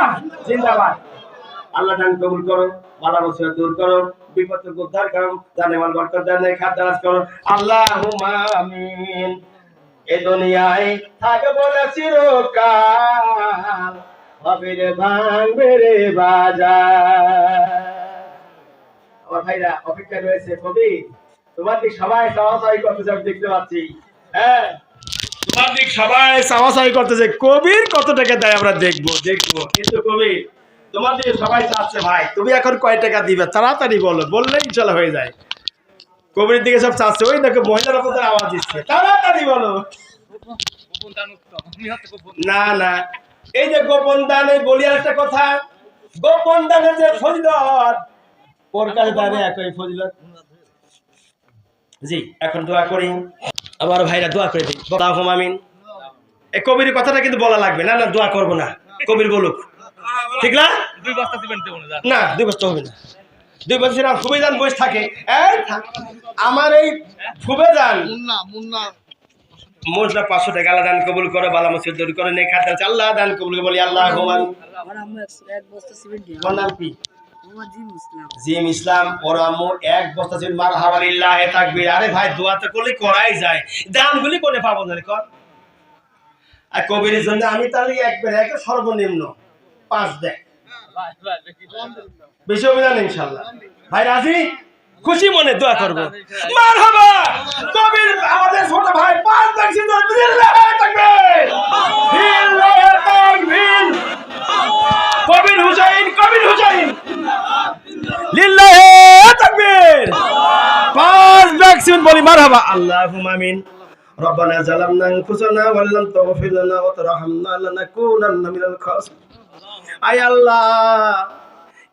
জিন্দাবাদ। আল্লাহ দান কবুল করো, বালা মুসিবত দূর করো, বিপদ থেকে উদ্ধার করো, জানে মাল বরকত দান, খাদ্যারাজ করো। আল্লাহুম্মা আমিন। এ দুনিয়ায় থাকবো না চিরকাল, হবে রে ভাঙবে রে বাজার। আমার ভাইরা অপেক্ষায় রয়েছে। কবি, তোমার দিক সবাই চাওয়াচাই করতেছে, আমি দেখতে পাচ্ছি। হ্যাঁ, তোমার দিক সবাই চাওয়াচাই করতেছে, কবির কত টাকা দেয় আমরা দেখবো। কিন্তু কবি, তোমার দিকে সবাই চাচ্ছে, ভাই তুমি এখন কয় টাকা দিবে, তাড়াতাড়ি বলো, বললে ইনশাল্লাহ হয়ে যায়। কবির দিকে সব চাচ্ছে, ওই দেখো মহিলারা কোথায় আওয়াজ দিচ্ছে, তাড়াতাড়ি বলো। না না, এই যে গোপন দান, এই বলি একটা কথা, গোপন দানের যে ফজিলত, ওর কাছে দাঁড়িয়ে একই ফজিলত। জি, এখন দোয়া করি, আমার ভাইরা দোয়া করে দিই, আল্লাহুম্মা আমিন। এই কবির কথাটা কিন্তু বলা লাগবে না, না দোয়া করবো না, কবির বলুক, ঠিক না? 2 বস্তা সিমেন্ট দেব না, না 2 বস্তা হবে না, 2 বস্তা সিমেন্ট ফুবেজান বসে থাকে। আমার এই ফুবেজান মুন্না 500 টাকা আল্লাহ দান কবুল করে, বালা মুসিবত দূর করে, নেক হাত আছে আল্লাহ দান কবুল করে, বলি আল্লাহুম্মা আমিন। জিম ইসলাম ওর আম্মু 1 বস্তা সিমেন্ট, মারহাবা লিল্লাহি তাকবীর। আরে ভাই দোয়া তো করলে করাই যায়, দানগুলি কোনে পাবো না কর। আর কবিরের জন্য আমি তাহলে একবার একে সর্বনিম্ন 5 দেখ, বেশি হবে না ইনশাআল্লাহ। ভাই রাজি? খুশি মনে দোয়া করবো, মারহাবা। কবির আমাদের ছোট ভাই 5 দেখ সুন্দর, বিসমিল্লাহ তাকবীর, বিসমিল্লাহ তাকবীর। কবির হুসাইন, কবির হুসাইন, লিল্লাহ তাকবীর। 5 দেখ সুন্দর, বলি মারহাবা, আল্লাহুম্মা আমিন। রব্বানা জালামনা আনফুসানা ওয়া লাম তাগফির লানা ওয়া তারহামনা লানাকুনান্না মিনাল খাসিরিন। আয় আল্লাহ,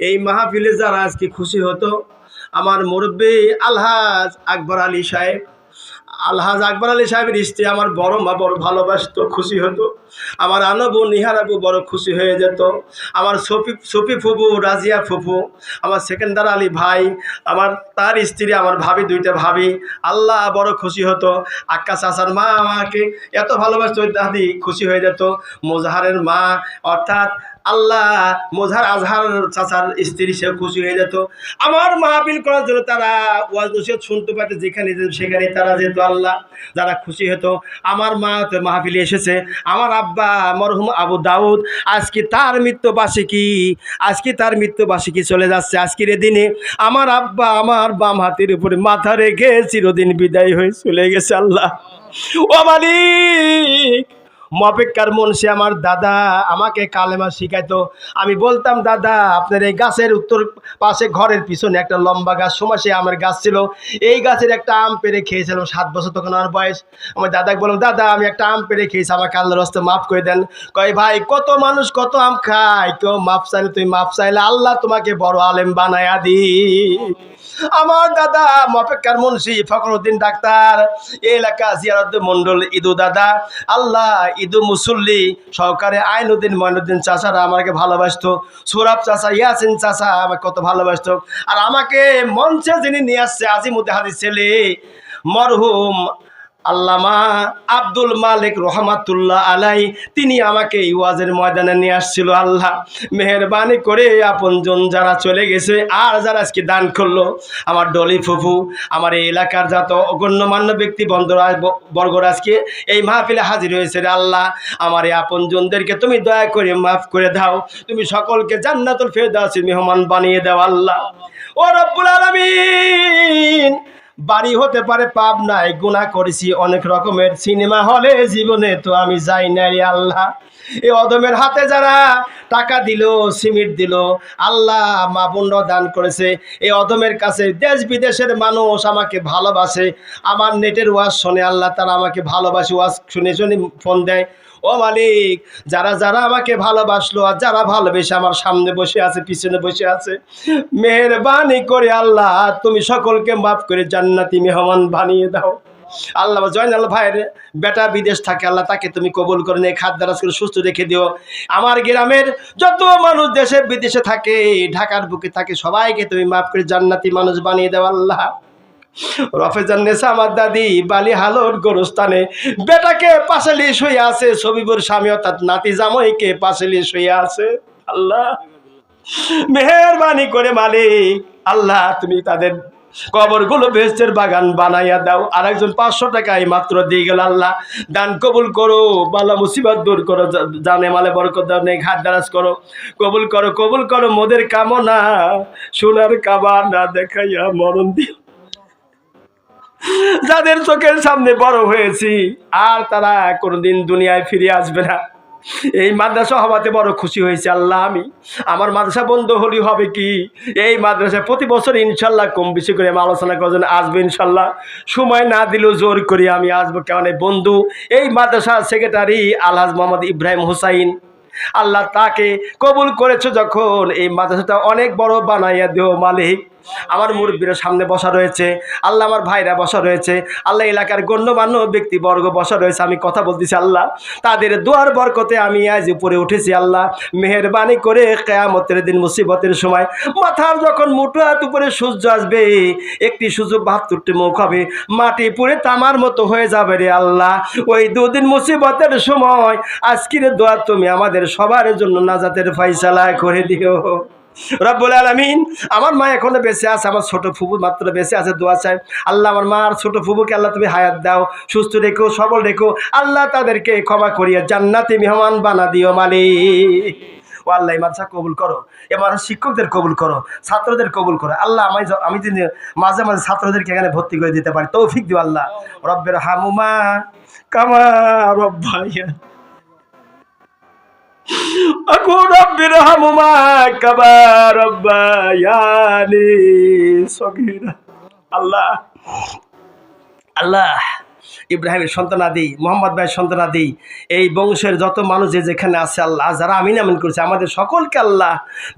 এই মাহফিলে যারা আজকে খুশি হতো, আমার মুরব্বি আলহাজ আকবর আলী সাহেব, আলহাজ আকবর আলী সাহেবের স্ত্রী আমার বড় মা বড় ভালোবাসতো, খুশি হতো। আমার আনবু নিহারাবু বড় খুশি হয়ে যেত। আমার সফি ফুফু, রাজিয়া ফুফু, আমার সেকেন্দার আলী ভাই, আমার তার স্ত্রী, আমার ভাবি, 2টা ভাবি, আল্লাহ বড় খুশি হতো। আক্কা চাচার মা আমাকে এত ভালোবাসতো, দাদি খুশি হয়ে যেত। মোজাহারের মা অর্থাৎ আল্লাহ মোজাহার আজহার চাচার স্ত্রী, সেও খুশি হয়ে যেত। আমার মাহফিল করার জন্য তারা ওয়াজ নসিহত শুনতে পারতো, যেখানে সেখানে তারা যেত। আল্লাহ যারা খুশি হতো, আমার মা তো মাহফিলে এসেছে। আমার আব্বা মরহুম আবু দাউদ, আজকে তার মৃত্যুবার্ষিকী, আজকে তার মৃত্যুবার্ষিকী চলে যাচ্ছে। আজকের দিনে আমার আব্বা আমার বাম হাতের উপরে মাথা রেখে চিরদিন বিদায় হয়ে চলে গেছে। আল্লাহ ও মালিক, মপেক্কার মুন্সি আমার দাদা আমাকে কালেমা শিখাইতো। আমি বলতাম, দাদা আপনার এই গাছের উত্তর পাশে ঘরের পিছনে একটা লম্বা গাছ, সমাসে আমের গাছ ছিল, এই গাছের একটা আম পেড়ে খেয়েছিলাম, 7 বছর তখন আমার বয়স। আমার দাদাকে বললাম, দাদা আমি একটা আম পেড়ে খেয়েছি, আমাকে আল্লাহর রাস্তায় মাফ করে দেন। কয় ভাই কত মানুষ কত আম খায়, কেউ মাফ চাইলে, তুমি মাফ চাইলে আল্লাহ তোমাকে বড় আলেম বানায়া দি। আমার দাদা মপেক্কার মুন্সি ফখরুদ্দিন ডাক্তার, এই এলাকা জিয়ারত মন্ডল, ইদু দাদা, আল্লাহ ইদু মুসল্লি সহকারে আইনুদ্দিন মঈনুদ্দিন চাচারা আমাকে ভালোবাসতো। সুরাব চাচা, ইয়াসিন চাচা আমাকে কত ভালোবাসতো। আর আমাকে মঞ্চে যিনি নিয়ে আসছে, আজিমুদ্দিন হাদিস ছেলে মরহুম আল্লামা আব্দুল মালিক রহমাতুল্লাহ আলাই, তিনি আমাকে ওয়াজের ময়দানে নিয়ে আসছিল। আল্লাহ মেহেরবানি করে আপনজন যারা চলে গেছে, আর যারা আজকে দান করলো, আমার ডলি ফুফু, আমার এই এলাকার যত গণ্যমান্য ব্যক্তি বর্গরা আজকে এই মাহফিলে হাজির হয়েছে, আল্লাহ আমার এই আপনজনদেরকে তুমি দয়া করে মাফ করে দাও, তুমি সকলকে জান্নাতুল ফেরদাউসের মেহমান বানিয়ে দাও। আল্লাহ ও রব্বুল আলামিন, বাড়ি হতে পারে পাবনায়, গুনাহ করেছি অনেক রকমের, সিনেমা হলে জীবনে তো আমি যাই নাই। আল্লাহ এই অদমের হাতে যারা টাকা দিল, সিমেন্ট দিল, আল্লাহ মা বোনরা দান করেছে, এই অদমের কাছে দেশ বিদেশের মানুষ আমাকে ভালোবাসে, আমার নেটের ওয়াজ শোনে, আল্লাহ তারা আমাকে ভালোবাসে, ওয়াজ শুনে শুনে ফোন দেয়। ও মালিক, যারা যারা আমাকে ভালোবাসলো আর যারা ভালোবেসে আমার সামনে বসে আছে, পিছনে বসে আছে, মেহেরবানি করে আল্লাহ তুমি সকলকে মাফ করে জান্নাতি মেহমান বানিয়ে দাও। আল্লাহ জয়নাল ভাইয়ের বেটা বিদেশ থাকে, আল্লাহ তাকে তুমি কবুল করে নিয়ে খাদ্যারাজ করে সুস্থ রেখে দিও। আমার গ্রামের যত মানুষ দেশে বিদেশে থাকে, ঢাকার বুকে থাকে, সবাইকে তুমি মাফ করে জান্নাতি মানুষ বানিয়ে দাও। আল্লাহ রফেজান নেসা আমার দাদি বালি হালোর গোরস্থানে বেটাকে পাশালি শুয়ে আছে, সবিবুর স্বামী অর্থাৎ নাতি জামাইকে পাশালি শুয়ে আছে। আল্লাহ মেহেরবানি করে মালিক, আল্লাহ তুমি তাদের কবরগুলো বেহেশতের বাগান বানাইয়া দাও। আর একজন 500 টাকা এই মাত্র দিয়ে গেল, আল্লাহ দান কবুল করো, বালা মুসিবত দূর করো, জানে মালে বরকত দাও, নেক হাত দারাজ করো, কবুল করো, কবুল করো মোদের কামনা, সোনার কাবা না দেখাইয়া মরণ দিও। যাদের চোখের সামনে বড় হয়েছি আর তারা কোনোদিন দুনিয়ায় ফিরে আসবে না, এই মাদ্রাসা হওয়াতে বড় খুশি হয়েছে আল্লাহ। আমি আমার মাদ্রাসা বন্ধ হলি হবে কি, এই মাদ্রাসায় প্রতি বছর ইনশাল্লাহ কম বেশি করে আমি আলোচনা করছেন আসবো ইনশাল্লাহ, সময় না দিলেও জোর করি আমি আসবো। কেমন বন্ধু এই মাদ্রাসার সেক্রেটারি আলহাজ মোহাম্মদ ইব্রাহিম হুসাইন, আল্লাহ তাকে কবুল করেছে যখন এই মাদ্রাসাটা অনেক বড় বানাইয়া দিও মালিক। আমার মুরব্বীরা সামনে বসা রয়েছে আল্লাহ, আমার ভাইরা বসা রয়েছে আল্লাহ, এলাকার গণ্যমান্য ব্যক্তিবর্গ বসা রয়েছে, আমি কথা বলতেছি আল্লাহ, তাদের দুয়ার বরকতে আমি আজ উপরে উঠেছি আল্লাহ। মেহেরবানি করে কিয়ামতের দিন মুসিবতের সময় মাথার যখন মুঠো হাত উপরে সূর্য আসবে, একটি সূর্য 72টি মুখ হবে, মাটি পুড়ে তামার মতো হয়ে যাবে রে আল্লাহ। ওই দুদিন মুসিবতের সময় আজকের দোয়া তুমি আমাদের সবার জন্য নাজাতের ফয়সালা করে দিও রব্বুল আলামিন। আমার মা এখনো বেঁচে আছে, আমার ছোট ফুফু মাত্র বেঁচে আছে, দোয়া চাই আল্লাহ আমার মা আর ছোট ফুফুকে আল্লাহ তুমি হায়াত দাও, সুস্থ রেখো, সবল রেখো আল্লাহ, তাদেরকে ক্ষমা করিয়া জান্নাতি মেহমান বানা দিও মালিক। ও আল্লাহ এই মাদ্রাসা কবুল করো, এবার শিক্ষকদের কবুল করো, ছাত্রদের কবুল করো আল্লাহ। আমি যদি মাঝে মাঝে ছাত্রদেরকে এখানে ভর্তি করে দিতে পারি তৌফিক দিও আল্লাহ। রব্বের হামুমা কামা রব্বাইয়া রব্বির হামুমা কামা রব্বায়ানি সগীরা। আল্লাহ আল্লাহ ইব্রাহিমের সন্তানাদি, মোহাম্মদ ভাইয়ের সন্তানাদি, এই বংশের যত মানুষ যে যেখানে আছে আল্লাহ, যারা আমিন আমিন করেছে আমাদের সকলকে আল্লাহ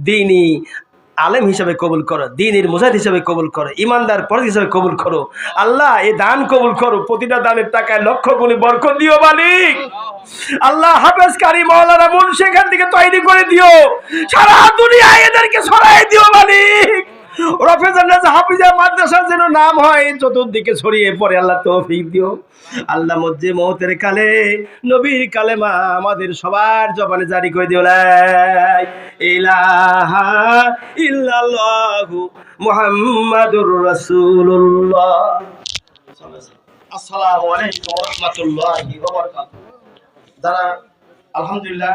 দ্বীনি আলেম হিসাবে কবুল করো, দ্বীনের মুজাহিদ হিসাবে কবুল করো, ইমানদার পরিচিত হিসাবে কবুল করো আল্লাহ। এই দান কবুল করো, প্রতিটা দানের টাকায় লক্ষ গুণে বরকত দিও মালিক। আল্লাহ হাফেজ কারি মাওলানা মুন্সি সেখান থেকে তৈরি করে দিও, সারা দুনিয়ায় এদেরকে ছড়াই দিও মালিক। হাফিজা মাদ্রাসার যেন নাম হয় চতুর্দিকে ছড়িয়ে পড়ে আল্লাহ তৌফিক দিও আল্লাহ। মধ্যে মৌতের কালে নবীর কালেমা আমাদের সবার জবানে জারি করে দিও, লা ইলাহা ইল্লাল্লাহু মুহাম্মাদুর রাসূলুল্লাহ। আসসালামু আলাইকুম ওয়া রাহমাতুল্লাহি ওয়া বারাকাতুহু। যারা আলহামদুলিল্লাহ